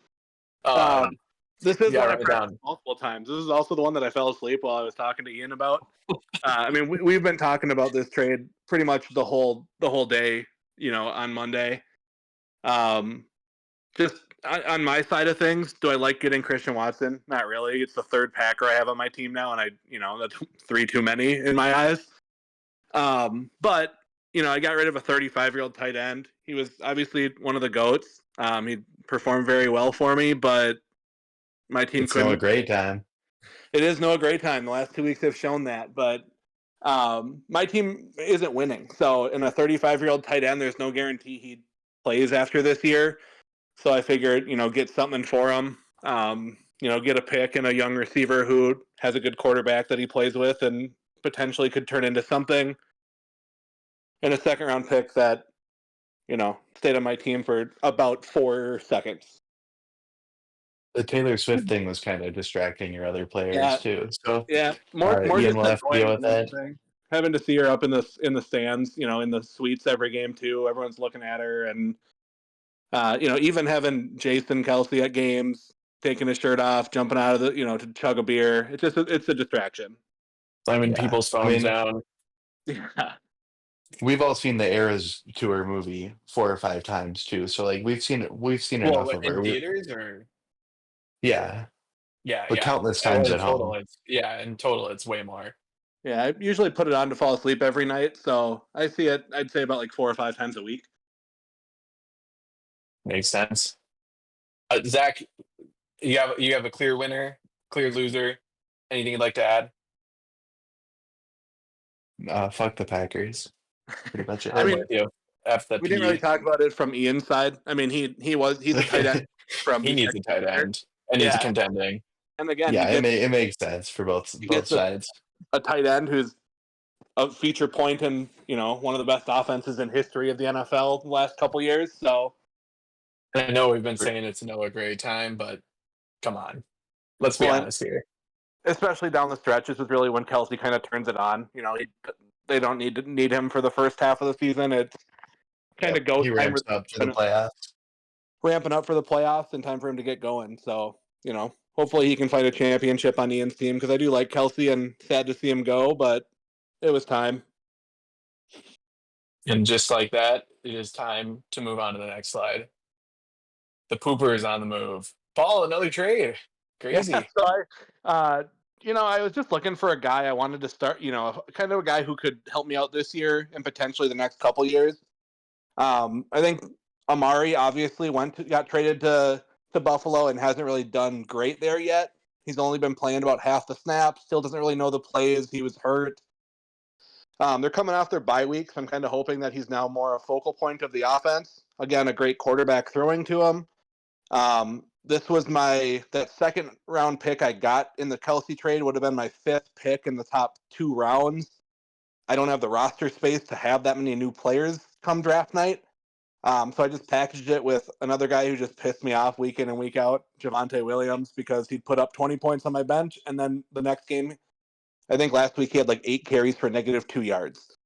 This is Yeah, one I write it pressed down. multiple times. This is also the one that I fell asleep while I was talking to Ian about. I mean, we've been talking about this trade pretty much the whole day, on Monday. Just on my side of things, do I like getting Christian Watson? Not really. It's the third Packer I have on my team now, and that's 3 too many in my eyes. But I got rid of a 35-year-old tight end. He was obviously one of the GOATs. He performed very well for me, but my team It's couldn't. no great time. It is no great time. The last 2 weeks have shown that, but my team isn't winning. So in a 35-year-old tight end, there's no guarantee he plays after this year. So I figured, get something for him. Get a pick and a young receiver who has a good quarterback that he plays with and potentially could turn into something. And a second-round pick that, stayed on my team for about 4 seconds. The Taylor Swift thing was kind of distracting your other players too. So Yeah, all right, more Ian just will have to deal with that. thing. Having to see her up in the stands, in the suites every game too. Everyone's looking at her, and even having Jason Kelsey at games, taking his shirt off, jumping out of the, to chug a beer. It's a distraction. Slamming people's phones down. Yeah. We've all seen the Eras Tour movie 4 or 5 times too. So like we've seen enough of her. In theaters or? Yeah, Yeah, but countless times in at total, home. in total, it's way more. Yeah, I usually put it on to fall asleep every night, so I see it, I'd say about like 4 or 5 times a week. Makes sense. Zach, you have a clear winner, clear loser. Anything you'd like to add? Fuck the Packers. Pretty much it. I mean, with you. F the we didn't really talk about it from Ian's side. I mean, he's a tight end from. He needs a tight end, and he's contending. And again, yeah, it makes sense for both sides. A tight end who's a feature point in one of the best offenses in history of the NFL the last couple years. So I know we've been saying it's no a great time, but come on, let's be honest here. Especially down the stretch, this is really when Kelsey kind of turns it on. They don't need him for the first half of the season. It's kind of goes. He ramps up to the playoffs. Ramping up for the playoffs and time for him to get going. So hopefully he can find a championship on Ian's team because I do like Kelsey and sad to see him go, but it was time. And just like that, it is time to move on to the next slide. The pooper is on the move. Paul, another trade. Crazy. Yeah, so I was just looking for a guy I wanted to start, kind of a guy who could help me out this year and potentially the next couple years. I think Amari obviously got traded to Buffalo and hasn't really done great there yet. He's only been playing about half the snaps, still doesn't really know the plays. He was hurt. They're coming off their bye week, so I'm kind of hoping that he's now more a focal point of the offense. Again, a great quarterback throwing to him. This was that second round pick I got in the Kelsey trade would have been my 5th pick in the top 2 rounds. I don't have the roster space to have that many new players come draft night. So I just packaged it with another guy who just pissed me off week in and week out, Javonte Williams, because he'd put up 20 points on my bench. And then the next game, I think last week he had like 8 carries for -2 yards.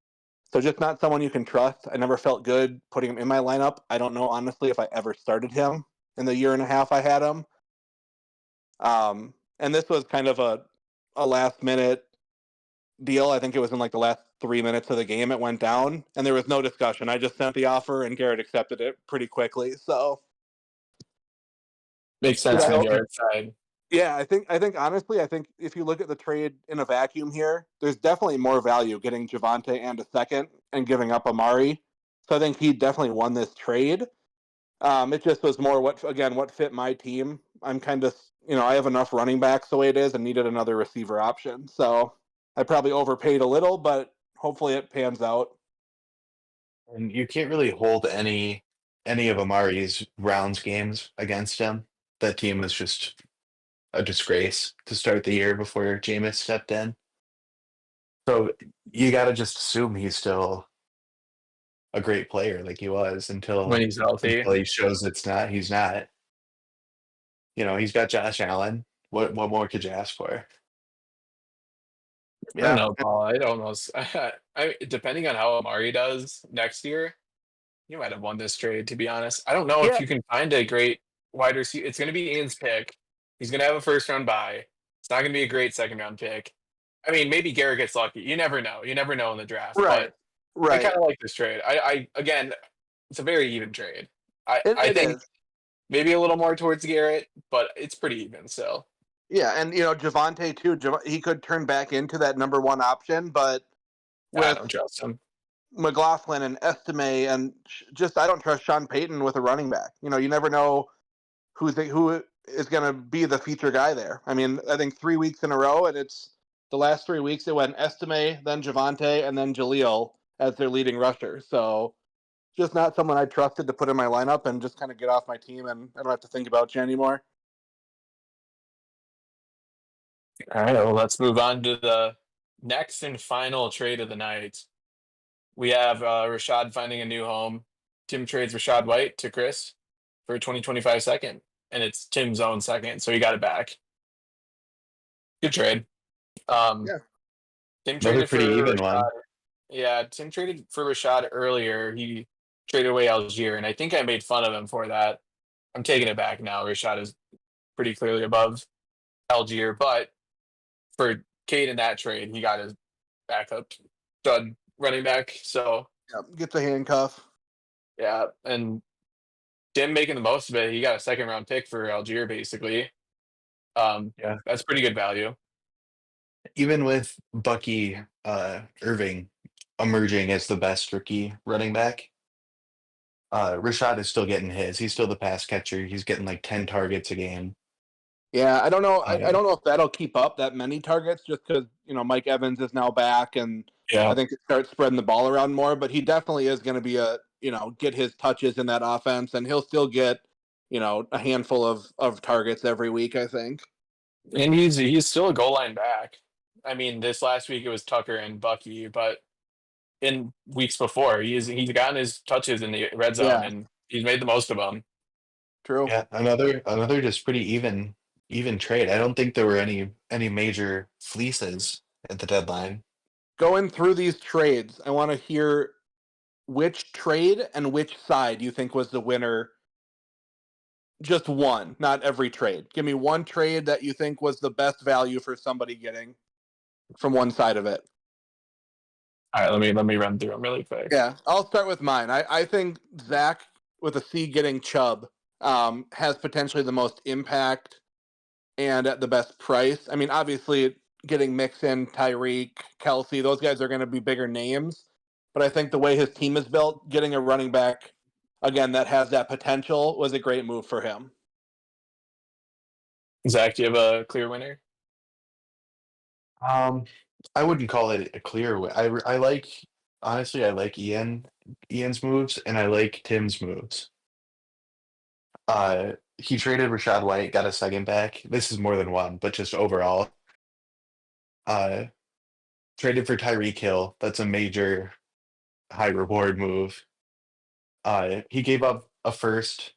So just not someone you can trust. I never felt good putting him in my lineup. I don't know, honestly, if I ever started him in the year and a half I had him. And this was kind of a last-minute deal. I think it was in like the last 3 minutes of the game it went down, and there was no discussion. I just sent the offer, and Garrett accepted it pretty quickly. So makes sense from the Garrett side. Yeah, I think honestly, I think if you look at the trade in a vacuum here, there's definitely more value getting Javonte and a second and giving up Amari. So I think he definitely won this trade. It just was more what fit my team. I'm kind of, I have enough running backs the way it is and needed another receiver option. So I probably overpaid a little, but hopefully it pans out. And you can't really hold any of Amari's rounds games against him. That team was just a disgrace to start the year before Jameis stepped in. So you got to just assume he's still a great player like he was until when he's healthy. he shows he's not. He's got Josh Allen. What more could you ask for? I don't know, Paul. I don't know. Depending on how Amari does next year, you might have won this trade, to be honest. I don't know if you can find a great wide receiver. It's going to be Ian's pick. He's going to have a first-round bye. It's not going to be a great second-round pick. I mean, maybe Garrett gets lucky. You never know. You never know in the draft. Right. But I kind of like this trade. Again, it's a very even trade. I think maybe a little more towards Garrett, but it's pretty even still. Yeah, and Javonte too. He could turn back into that number one option, but I don't trust him. McLaughlin and Estime, and just I don't trust Sean Payton with a running back. You never know who is going to be the feature guy there. I mean, I think 3 weeks in a row, and it's the last 3 weeks it went Estime, then Javonte, and then Jaleel as their leading rusher. So just not someone I trusted to put in my lineup and just kind of get off my team, and I don't have to think about you anymore. All right, well, let's move on to the next and final trade of the night. We have Rashad finding a new home. Tim trades Rashad White to Chris for a 2025 second, and it's Tim's own second, so he got it back. Good trade. Yeah. Tim traded pretty for even Rashad. one. Yeah, Tim traded for Rashad earlier. He traded away Algier, and I think I made fun of him for that. I'm taking it back now. Rashad is pretty clearly above Algier, but for Cade in that trade, he got his backup stud running back. So gets a handcuff. Yeah, and Tim making the most of it. He got a second round pick for Algier, basically. Yeah, that's pretty good value. Even with Bucky Irving emerging as the best rookie running back, Rashad is still getting his. He's still the pass catcher. He's getting like 10 targets a game. Yeah, I don't know. I don't know if that'll keep up that many targets just because, Mike Evans is now back and I think it starts spreading the ball around more, but he definitely is going to be get his touches in that offense and he'll still get, a handful of targets every week, I think. And he's still a goal line back. I mean, this last week it was Tucker and Bucky, but in weeks before he's gotten his touches in the red zone and he's made the most of them. True. Yeah, another just pretty even trade. I don't think there were any major fleeces at the deadline. Going through these trades, I want to hear which trade and which side you think was the winner. Just one, not every trade. Give me one trade that you think was the best value for somebody getting from one side of it. All right, let me run through them really quick. Yeah, I'll start with mine. I think Zack with a C getting Chubb has potentially the most impact and at the best price. I mean, obviously getting Mixon, Tyreek, Kelsey, those guys are going to be bigger names. But I think the way his team is built, getting a running back, again, that has that potential was a great move for him. Zach, do you have a clear winner? I wouldn't call it a clear win. I like Ian's moves and I like Tim's moves. He traded Rashad White, got a second back. This is more than one, but just overall. Traded for Tyreek Hill. That's a major high reward move. He gave up a first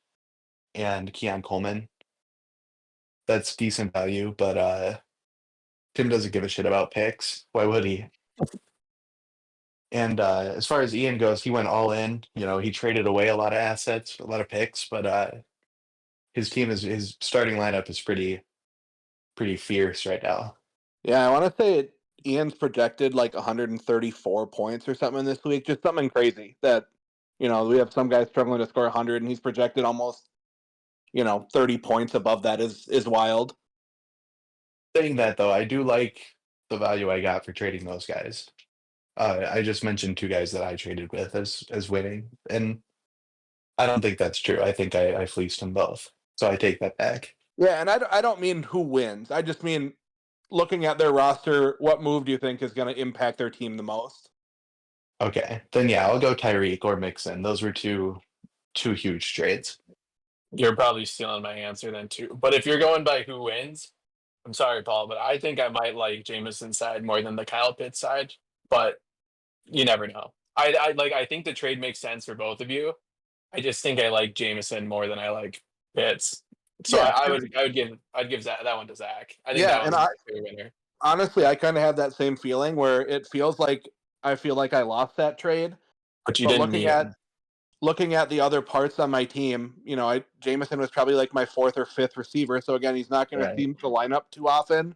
and Keon Coleman. That's decent value, but Tim doesn't give a shit about picks. Why would he? And as far as Ian goes, he went all in. He traded away a lot of assets, a lot of picks, but his starting lineup is pretty fierce right now. Yeah, I want to say Ian's projected like 134 points or something this week, just something crazy that, we have some guys struggling to score 100 and he's projected almost, 30 points above that is wild. Saying that though, I do like the value I got for trading those guys. I just mentioned 2 guys that I traded with as winning, and I don't think that's true. I think I fleeced them both, so I take that back. Yeah, and I don't mean who wins. I just mean looking at their roster, what move do you think is going to impact their team the most? Okay, then yeah, I'll go Tyreek or Mixon. Those were two huge trades. You're probably stealing my answer then too. But if you're going by who wins, I'm sorry, Paul, but I think I might like Jameson's side more than the Kyle Pitts side. But you never know. I think the trade makes sense for both of you. I just think I like Jameson more than I like Pitts. So Yeah. I'd give that one to Zach. I think Yeah, that and one's a clear winner. honestly, I kind of have that same feeling where it feels like I feel like I lost that trade. But you But didn't need him. looking at the other parts on my team, Jameson was probably like my 4th or 5th receiver. So again, he's not going to seem to line up too often.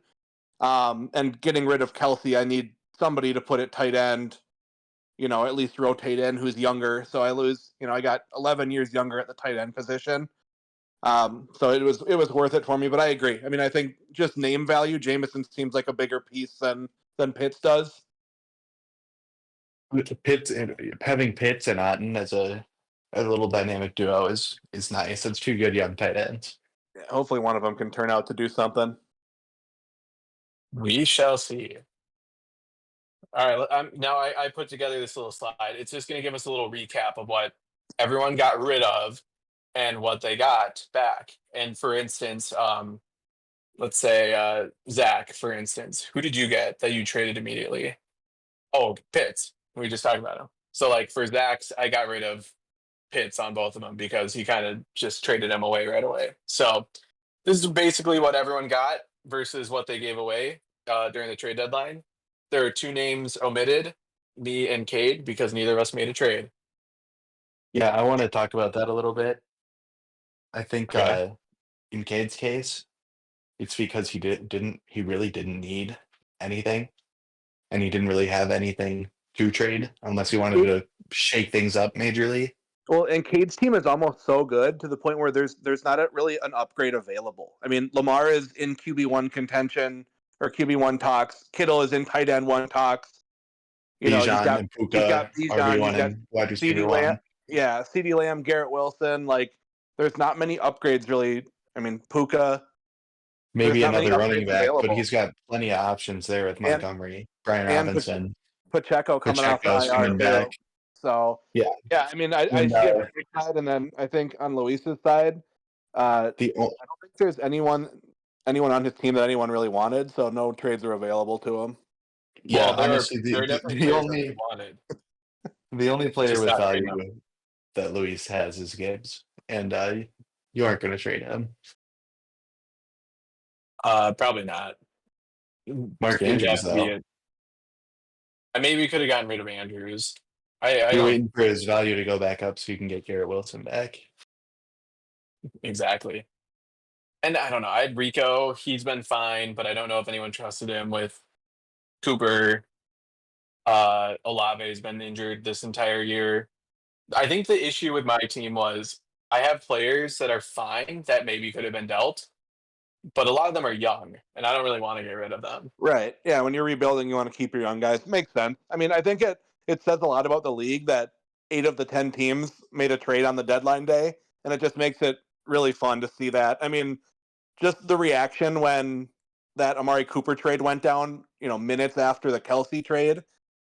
And getting rid of Kelsey, I need somebody to put at tight end, at least rotate in who's younger. So I lose, I got 11 years younger at the tight end position. So it was worth it for me, but I agree. I mean, I think just name value, Jameson seems like a bigger piece than Pitts does. Having Pitts and Otten as a little dynamic duo is nice. It's 2 good young tight ends. Yeah, hopefully one of them can turn out to do something. We shall see. All right. Now I put together this little slide. It's just going to give us a little recap of what everyone got rid of and what they got back. And for instance, let's say Zach, for instance, who did you get that you traded immediately? Oh, Pitts. We just talked about him. So like for Zach's, I got rid of Pitts on both of them because he kind of just traded him away right away. So this is basically what everyone got versus what they gave away during the trade deadline. There are 2 names omitted, me and Cade, because neither of us made a trade. Yeah, I want to talk about that a little bit. I think Okay. in Cade's case, it's because he really didn't need anything, and he didn't really have anything to trade unless he wanted to shake things up majorly. Well, and Cade's team is almost so good to the point where there's not really an upgrade available. I mean, Lamar is in QB1 contention or QB1 talks. Kittle is in tight end 1 talks. Bijan and Puka, RB1 and wide receiver 1. Yeah, CeeDee Lamb, Garrett Wilson. Like, there's not many upgrades really. I mean, Puka. Maybe another running back, available. but he's got plenty of options there with Montgomery, Brian Robinson, Pacheco coming off the IR coming back. So yeah. I mean, I see it on your side, and then I think on Luis's side, I don't think there's anyone on his team that anyone really wanted, so no trades are available to him. Yeah, well, honestly, the only player with value that Luis has is Gibbs, and you aren't going to trade him. Probably not. Mark Andrews, though. Maybe we could have gotten rid of Andrews. You're waiting for his value to go back up so you can get Garrett Wilson back. Exactly. And I don't know. I had Rico. He's been fine, but I don't know if anyone trusted him with Cooper. Olave's been injured this entire year. I think the issue with my team was I have players that are fine that maybe could have been dealt, but a lot of them are young, and I don't really want to get rid of them. Right. Yeah, when you're rebuilding, you want to keep your young guys. Makes sense. I mean, I think it says a lot about the league that 8 of the 10 teams made a trade on the deadline day, and it just makes it really fun to see that. I mean, just the reaction when that Amari Cooper trade went down, minutes after the Kelsey trade,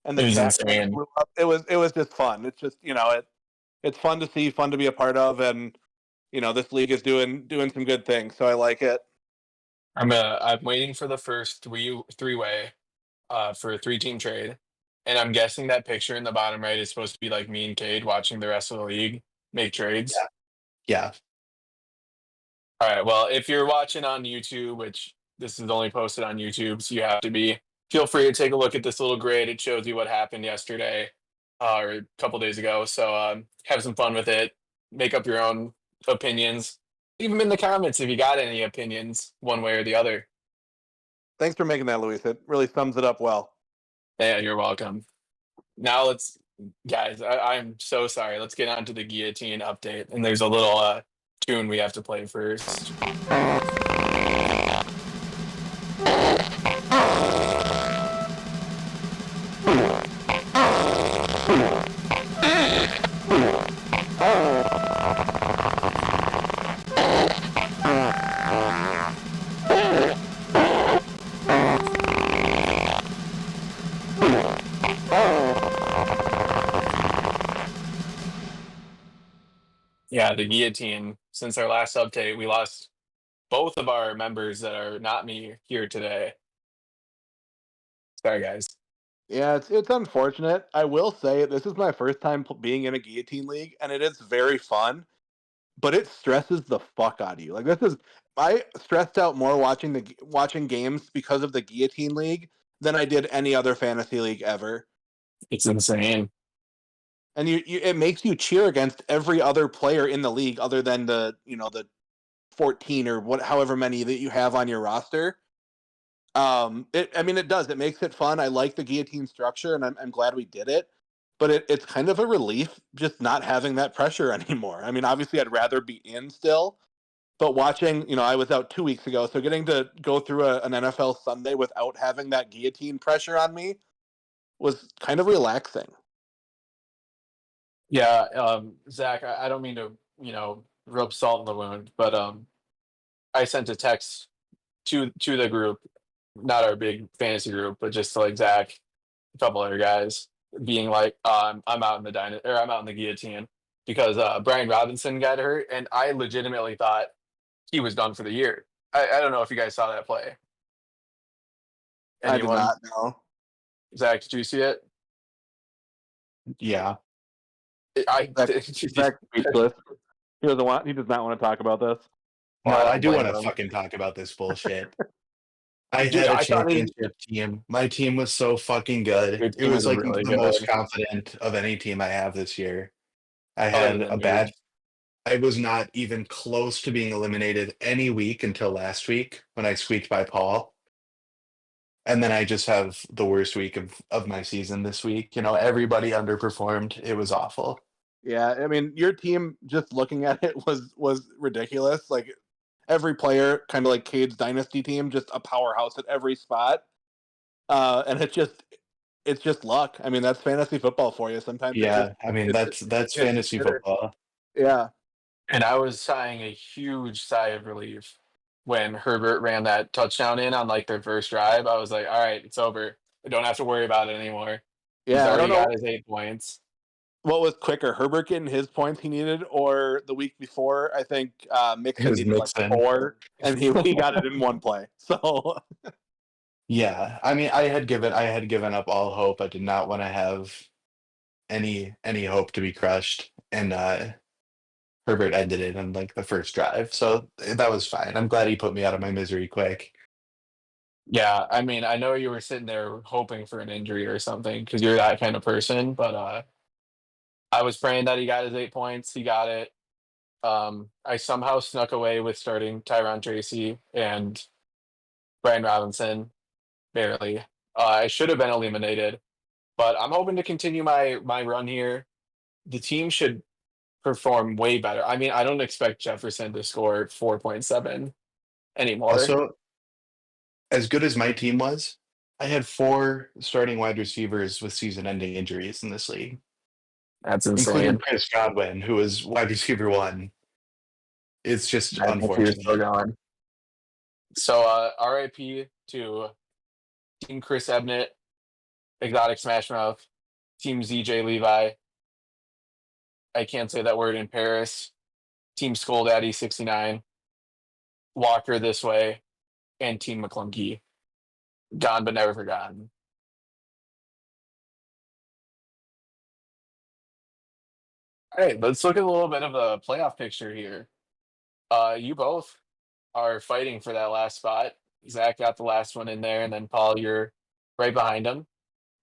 and the chat blew up. It was just fun. It's just it's fun to see, fun to be a part of, and this league is doing some good things, so I like it. I'm waiting for the first three-way for a 3-team trade, and I'm guessing that picture in the bottom right is supposed to be like me and Cade watching the rest of the league make trades. Yeah. All right. Well, if you're watching on YouTube, which this is only posted on YouTube, so you have to be, feel free to take a look at this little grid. It shows you what happened yesterday or a couple days ago. So have some fun with it. Make up your own opinions. Leave them in the comments if you got any opinions one way or the other. Thanks for making that, Luis. It really sums it up well. Yeah, you're welcome. Now guys, I'm so sorry. Let's get on to the guillotine update. And there's a little tune we have to play first. Yeah, the guillotine. Since our last update, we lost both of our members that are not me here today. Sorry, guys. Yeah, it's unfortunate. I will say this is my first time being in a guillotine league, and it is very fun, but it stresses the fuck out of you. Like I stressed out more watching games because of the guillotine league than I did any other fantasy league ever. It's insane. And it makes you cheer against every other player in the league other than the 14 or however many that you have on your roster. It does. It makes it fun. I like the guillotine structure, and I'm glad we did it. But it's kind of a relief just not having that pressure anymore. I mean, obviously, I'd rather be in still, but watching, I was out 2 weeks ago, so getting to go through an NFL Sunday without having that guillotine pressure on me was kind of relaxing. Yeah, Zach, I don't mean to, rub salt in the wound, but I sent a text to the group, not our big fantasy group, but just to like Zach, a couple other guys, being like, I'm out in I'm out in the guillotine because Brian Robinson got hurt, and I legitimately thought he was done for the year. I don't know if you guys saw that play. Anyone? I did not know. Zach, did you see it? Yeah. Zach's speechless. He does not want to talk about this. No, Well, I do want to him. fucking talk about this bullshit. I Dude, had I a thought championship team. My team was so fucking good. Your It team was is like really the good. most confident of any team I have this year. I had than a bad. I was not even close to being eliminated any week until last week when I squeaked by Paul. And then I just have the worst week of my season this week. Everybody underperformed. It was awful. Yeah, I mean, your team, just looking at it, was ridiculous. Like every player, kind of like Cade's dynasty team, just a powerhouse at every spot. And it's just luck. I mean, that's fantasy football for you. Sometimes Yeah, I mean that's fantasy football. Yeah. And I was sighing a huge sigh of relief when Herbert ran that touchdown in on like their first drive. I was like, all right, it's over. I don't have to worry about it anymore. He's Yeah, I don't already know got his 8 points. what was quicker, Herbert getting his points he needed, or the week before, I think Mixon was needed Mixon. like 4, and he got it in one play. So Yeah, I mean, I had given up all hope. I did not want to have any hope to be crushed, and Herbert ended it on like the first drive, so that was fine. I'm glad he put me out of my misery quick. Yeah, I mean, I know you were sitting there hoping for an injury or something because you're that kind of person, but I was praying that he got his 8 points. He got it. I somehow snuck away with starting Tyron Tracy and Brian Robinson, barely. I should have been eliminated, but I'm hoping to continue my run here. The team should perform way better. I mean, I don't expect Jefferson to score 4.7 anymore. Also, as good as my team was, I had 4 starting wide receivers with season-ending injuries in this league, That's including insane. Chris Godwin, who was wide receiver 1. It's just I think he was still unfortunate. going. So, RIP to Team Chris Ebnett, Exotic Smash Mouth, Team ZJ Levi. I can't say that word in Paris. Team Skull Daddy 69, Walker This Way, and Team McClunky. Gone but never forgotten. All right, let's look at a little bit of the playoff picture here. You both are fighting for that last spot. Zach got the last one in there, and then Paul, you're right behind him.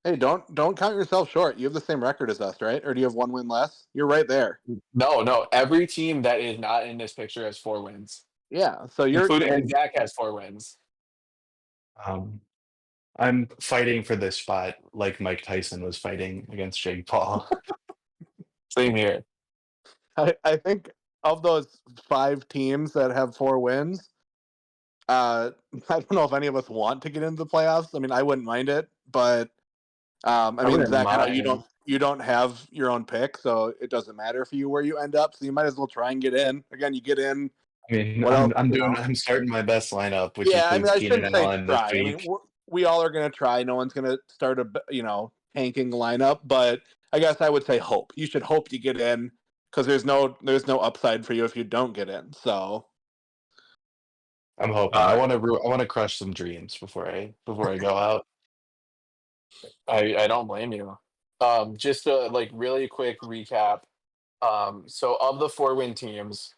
hey, don't count yourself short. You have the same record as us, right? Or do you have 1 win less? You're right there. No. Every team that is not in this picture has 4 wins. Yeah. So you're Including and Zach has 4 wins. I'm fighting for this spot like Mike Tyson was fighting against Jake Paul. Same here. I think of those 5 teams that have 4 wins, I don't know if any of us want to get into the playoffs. I mean, I wouldn't mind it, but I mean, wouldn't Zach, I know mind. you don't have your own pick, so it doesn't matter for you where you end up. So you might as well try and get in. Again, you get in. I mean, What else, I'm starting my best lineup, which Yeah, I mean, includes I Keenan shouldn't say Allen this try. I mean, week. we all are going to try. No one's going to start a tanking lineup, but I guess I would say hope. You should hope you get in because there's no upside for you if you don't get in. So I'm hoping. I want to crush some dreams before I go out. I don't blame you. Just a like really quick recap. So of the 4-win teams,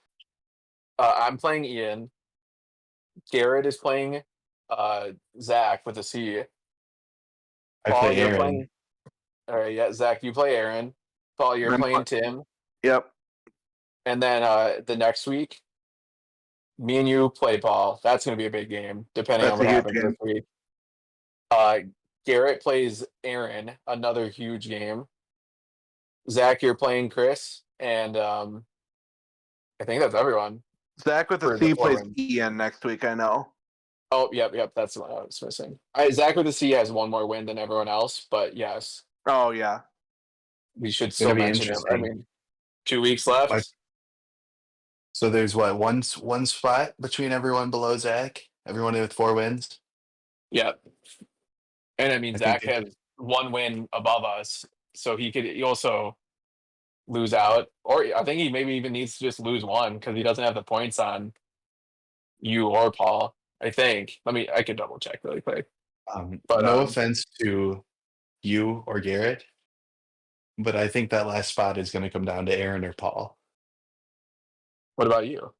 I'm playing Ian. Garrett is playing Zach with a C. I Paul, play you're Aaron. playing. All right, yeah, Zach, you play Aaron. Paul, you're playing Tim. Yep. And then the next week, me and you play Paul. That's going to be a big game, depending on That's what a huge happens game. this week. Garrett plays Aaron, another huge game. Zach, you're playing Chris, and I think that's everyone. Zach with For a the C plays 4-win. Ian next week. I know. Oh, yep, that's the one I was missing. Zach with a C has one more win than everyone else, but yes, Oh yeah. we should It's gonna still be mention him. I interesting. mean, 2 weeks left. So there's what one spot between everyone below Zach. Everyone with 4 wins. Yep. And I mean, I Zach think has 1 win above us, so he also lose out, or I think he maybe even needs to just lose 1 because he doesn't have the points on you or Paul. I think. I could double check really quick. But no offense to you or Garrett, but I think that last spot is going to come down to Aaron or Paul. What about you?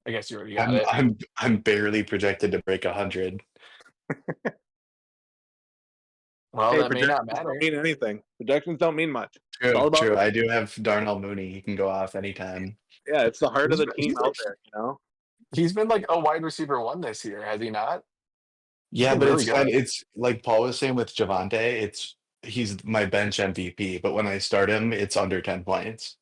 I guess you already got it. I'm barely projected to break 100. Well, Hey, that may not projections matter. don't mean anything. Projections don't mean much. True. I do have Darnell Mooney. He can go off anytime. Yeah, it's the heart of the He's team out there. You know. He's been like a wide receiver 1 this year, has he not? Yeah, been but really good. it's like Paul was saying with Javonte. He's my bench MVP, but when I start him, it's under 10 points.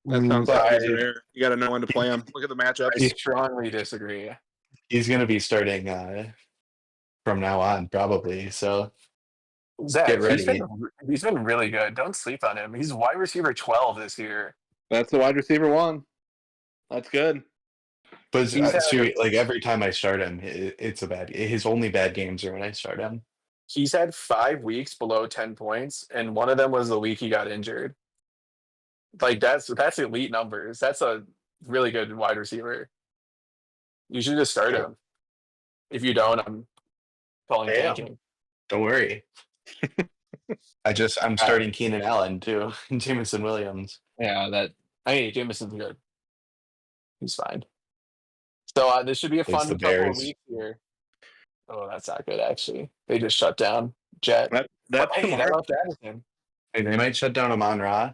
That sounds But like user error. You got to know when to play him. Look at the I matchups. strongly disagree. He's going to be starting from now on, probably. So Zach, get ready. he's been really good. Don't sleep on him. He's wide receiver 12 this year. That's the wide receiver 1. That's good. But He's had- like every time I start him, it's a bad. His only bad games are when I start him. He's had 5 weeks below 10 points, and one of them was the week he got injured. Like that's elite numbers. That's a really good wide receiver. You should just start him. If you don't, I'm calling tanking. Don't worry. I'm starting Keenan Allen too. Jameson Williams. Yeah, Jameson's good. He's fine. So this should be a fun the couple of Bears. weeks here. Oh, that's not good actually. They just shut down Jet. That's Hey, tomorrow. that left Addison. Hey, they might shut down Amon Ra.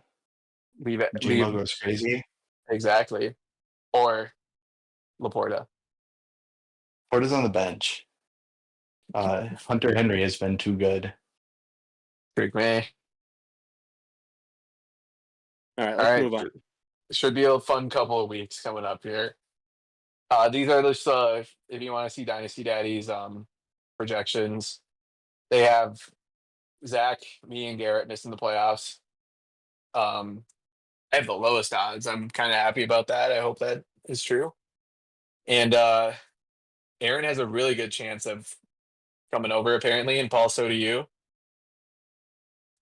Leave it. Gmo goes crazy. Exactly. Or Laporta. Porta's on the bench. Hunter Henry has been too good. Freak me. All right, let's move on. Should be a fun couple of weeks coming up here. These are just if you want to see Dynasty Daddy's projections. They have Zach, me, and Garrett missing the playoffs. I have the lowest odds. I'm kind of happy about that. I hope that is true. And Aaron has a really good chance of coming over, apparently, and Paul, so do you.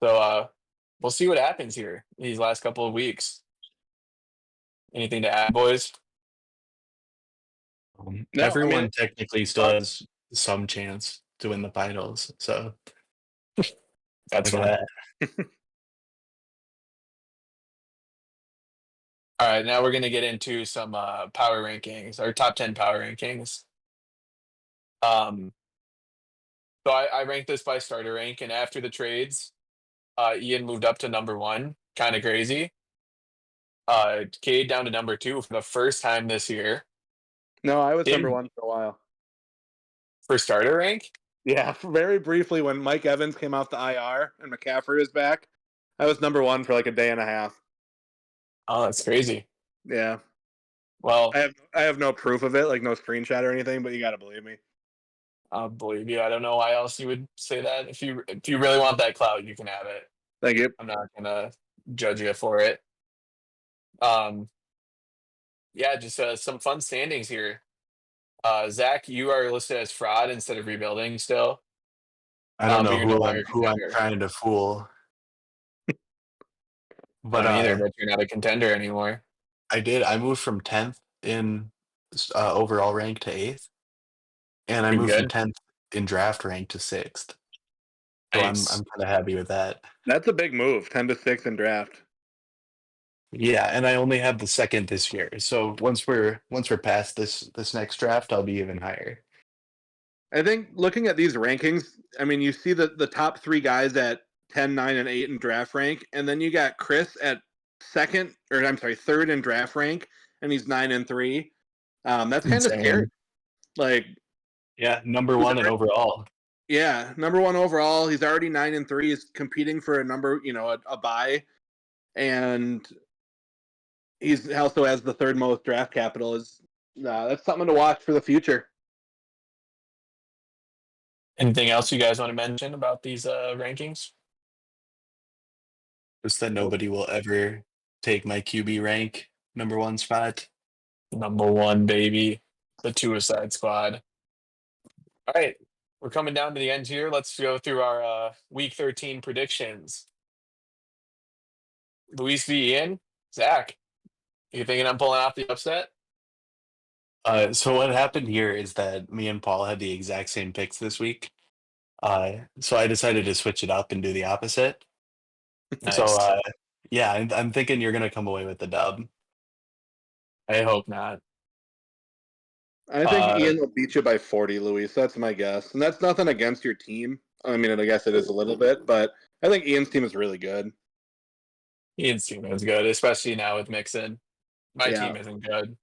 So we'll see what happens here these last couple of weeks. Anything to add, boys? Everyone technically still has some chance to win the finals. So that's look at that. All right, now we're going to get into some power rankings, our top 10 power rankings. So I ranked this by starter rank, and after the trades, Ian moved up to number 1. Kind of crazy. Cade down to number 2 for the first time this year. No, I was number 1 for a while. For starter rank? Yeah, very briefly when Mike Evans came off the IR and McCaffrey was back, I was number 1 for like a day and a half. Oh, that's crazy. Yeah. Well, I have no proof of it, like no screenshot or anything, but you got to believe me. I'll believe you. I don't know why else you would say that. If you really want that clout, you can have it. Thank you. I'm not gonna judge you for it. Yeah, just some fun standings here. Zach, you are listed as fraud instead of rebuilding still. I don't know but you're who no I'm longer contender. trying to fool. But Not either, but you're not a contender anymore. I did. I moved from 10th in overall rank to 8th, and I Pretty moved from good. 10th in draft rank to 6th. So Nice. I'm kind of happy with that. That's a big move, 10-6 in draft. Yeah, and I only have the second this year. So once we're past this next draft, I'll be even higher. I think looking at these rankings, I mean, you see the top 3 guys at 10, 9, and 8 in draft rank, and then you got Chris at third in draft rank, and he's 9 and 3. That's kind of Insane. scary. Like, Yeah, number 1 in overall. yeah, number 1 overall. He's already 9 and 3. He's competing for a bye, and he's also has the 3rd most draft capital. That's something to watch for the future. Anything else you guys want to mention about these rankings? Just that nobody will ever take my QB rank number 1 spot. Number 1, baby. The Suicide Squad. All right. We're coming down to the end here. Let's go through our Week 13 predictions. Luis v. Ian. Zach, you thinking I'm pulling off the upset? So what happened here is that me and Paul had the exact same picks this week. So I decided to switch it up and do the opposite. Nice. So yeah, I'm thinking you're gonna come away with the dub. I hope not. I think Ian will beat you by 40, Luis. That's my guess. And that's nothing against your team. I mean, I guess it is a little bit, but I think Ian's team is really good. Ian's team is good, especially now with Mixon. My Yeah. team isn't good,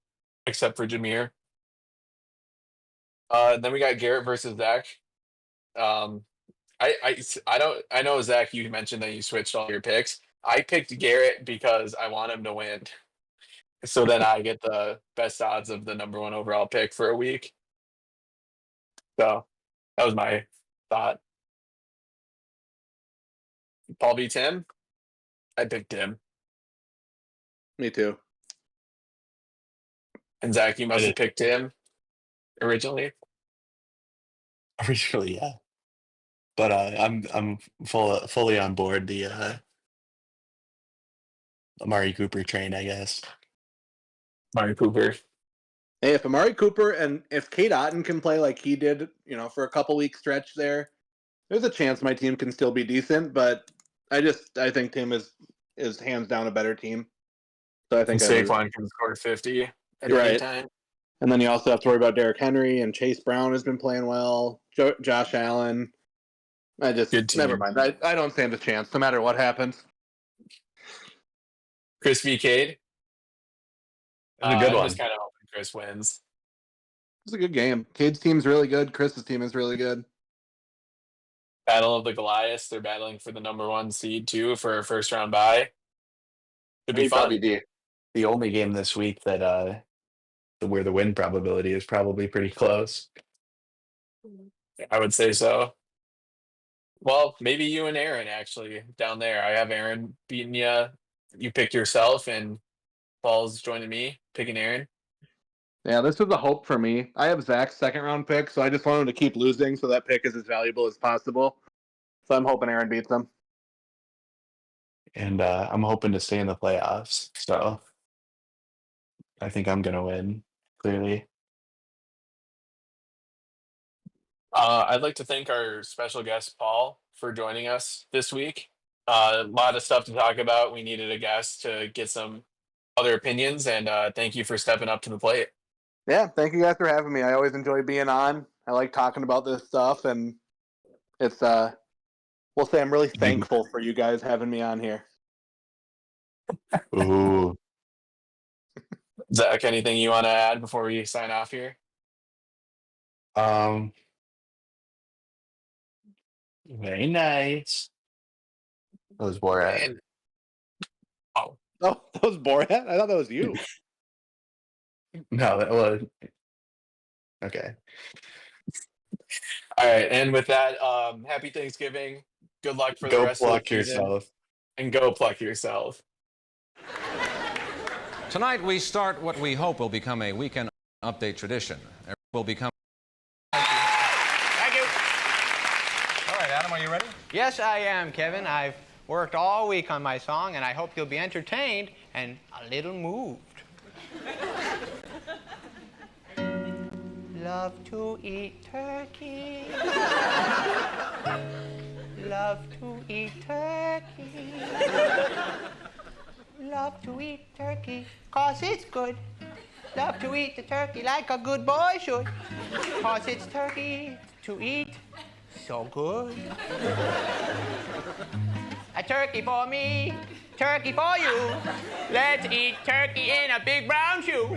except for Jameer. Then we got Garrett versus Zach. I know, Zach, you mentioned that you switched all your picks. I picked Garrett because I want him to win. So then I get the best odds of the number 1 overall pick for a week. So that was my thought. Paul v. Tim? I picked Tim. Me too. And Zach, you must have picked Tim originally. Originally, yeah. But I'm fully on board the Amari Cooper train, I guess. Amari Cooper. Hey, if Amari Cooper and if Kate Otten can play like he did, for a couple week stretch there's a chance my team can still be decent. But I think Tim is hands down a better team. So I think Saquon can score 50 at any time. And then you also have to worry about Derrick Henry, and Chase Brown has been playing well. Josh Allen. Never mind. I don't stand a chance no matter what happens. Chris v. Cade. That's a good one. I'm just kind of hoping Chris wins. It's a good game. Cade's team's really good. Chris's team is really good. Battle of the Goliaths. They're battling for the number 1 seed too for a first round bye. Should be fun. Probably the only game this week that where the win probability is probably pretty close. I would say so. Well, maybe you and Aaron actually down there. I have Aaron beating you. You picked yourself, and Paul's joining me picking Aaron. Yeah, this was a hope for me. I have Zach's 2nd round pick, so I just want him to keep losing so that pick is as valuable as possible. So I'm hoping Aaron beats him. And I'm hoping to stay in the playoffs. So I think I'm going to win, clearly. I'd like to thank our special guest, Paul, for joining us this week. A lot of stuff to talk about. We needed a guest to get some other opinions, and thank you for stepping up to the plate. Yeah, thank you guys for having me. I always enjoy being on. I like talking about this stuff, and it's we'll say I'm really thankful for you guys having me on here. Ooh. Zach, anything you want to add before we sign off here? Very nice. That was Borat. Oh, that was Borat? I thought that was you. No, that was okay. All right, and with that, happy Thanksgiving. Good luck for the rest of the season. Yourself. And go pluck yourself. Tonight we start what we hope will become a weekend update tradition. Will become. Thank you. All right, Adam, are you ready? Yes, I am, Kevin. I've Worked all week on my song, and I hope you'll be entertained and a little moved. Love to eat turkey. Love to eat turkey. Love to eat turkey, 'cause it's good. Love to eat the turkey like a good boy should, 'cause it's turkey to eat so good. A turkey for me, turkey for you. Let's eat turkey in a big brown shoe.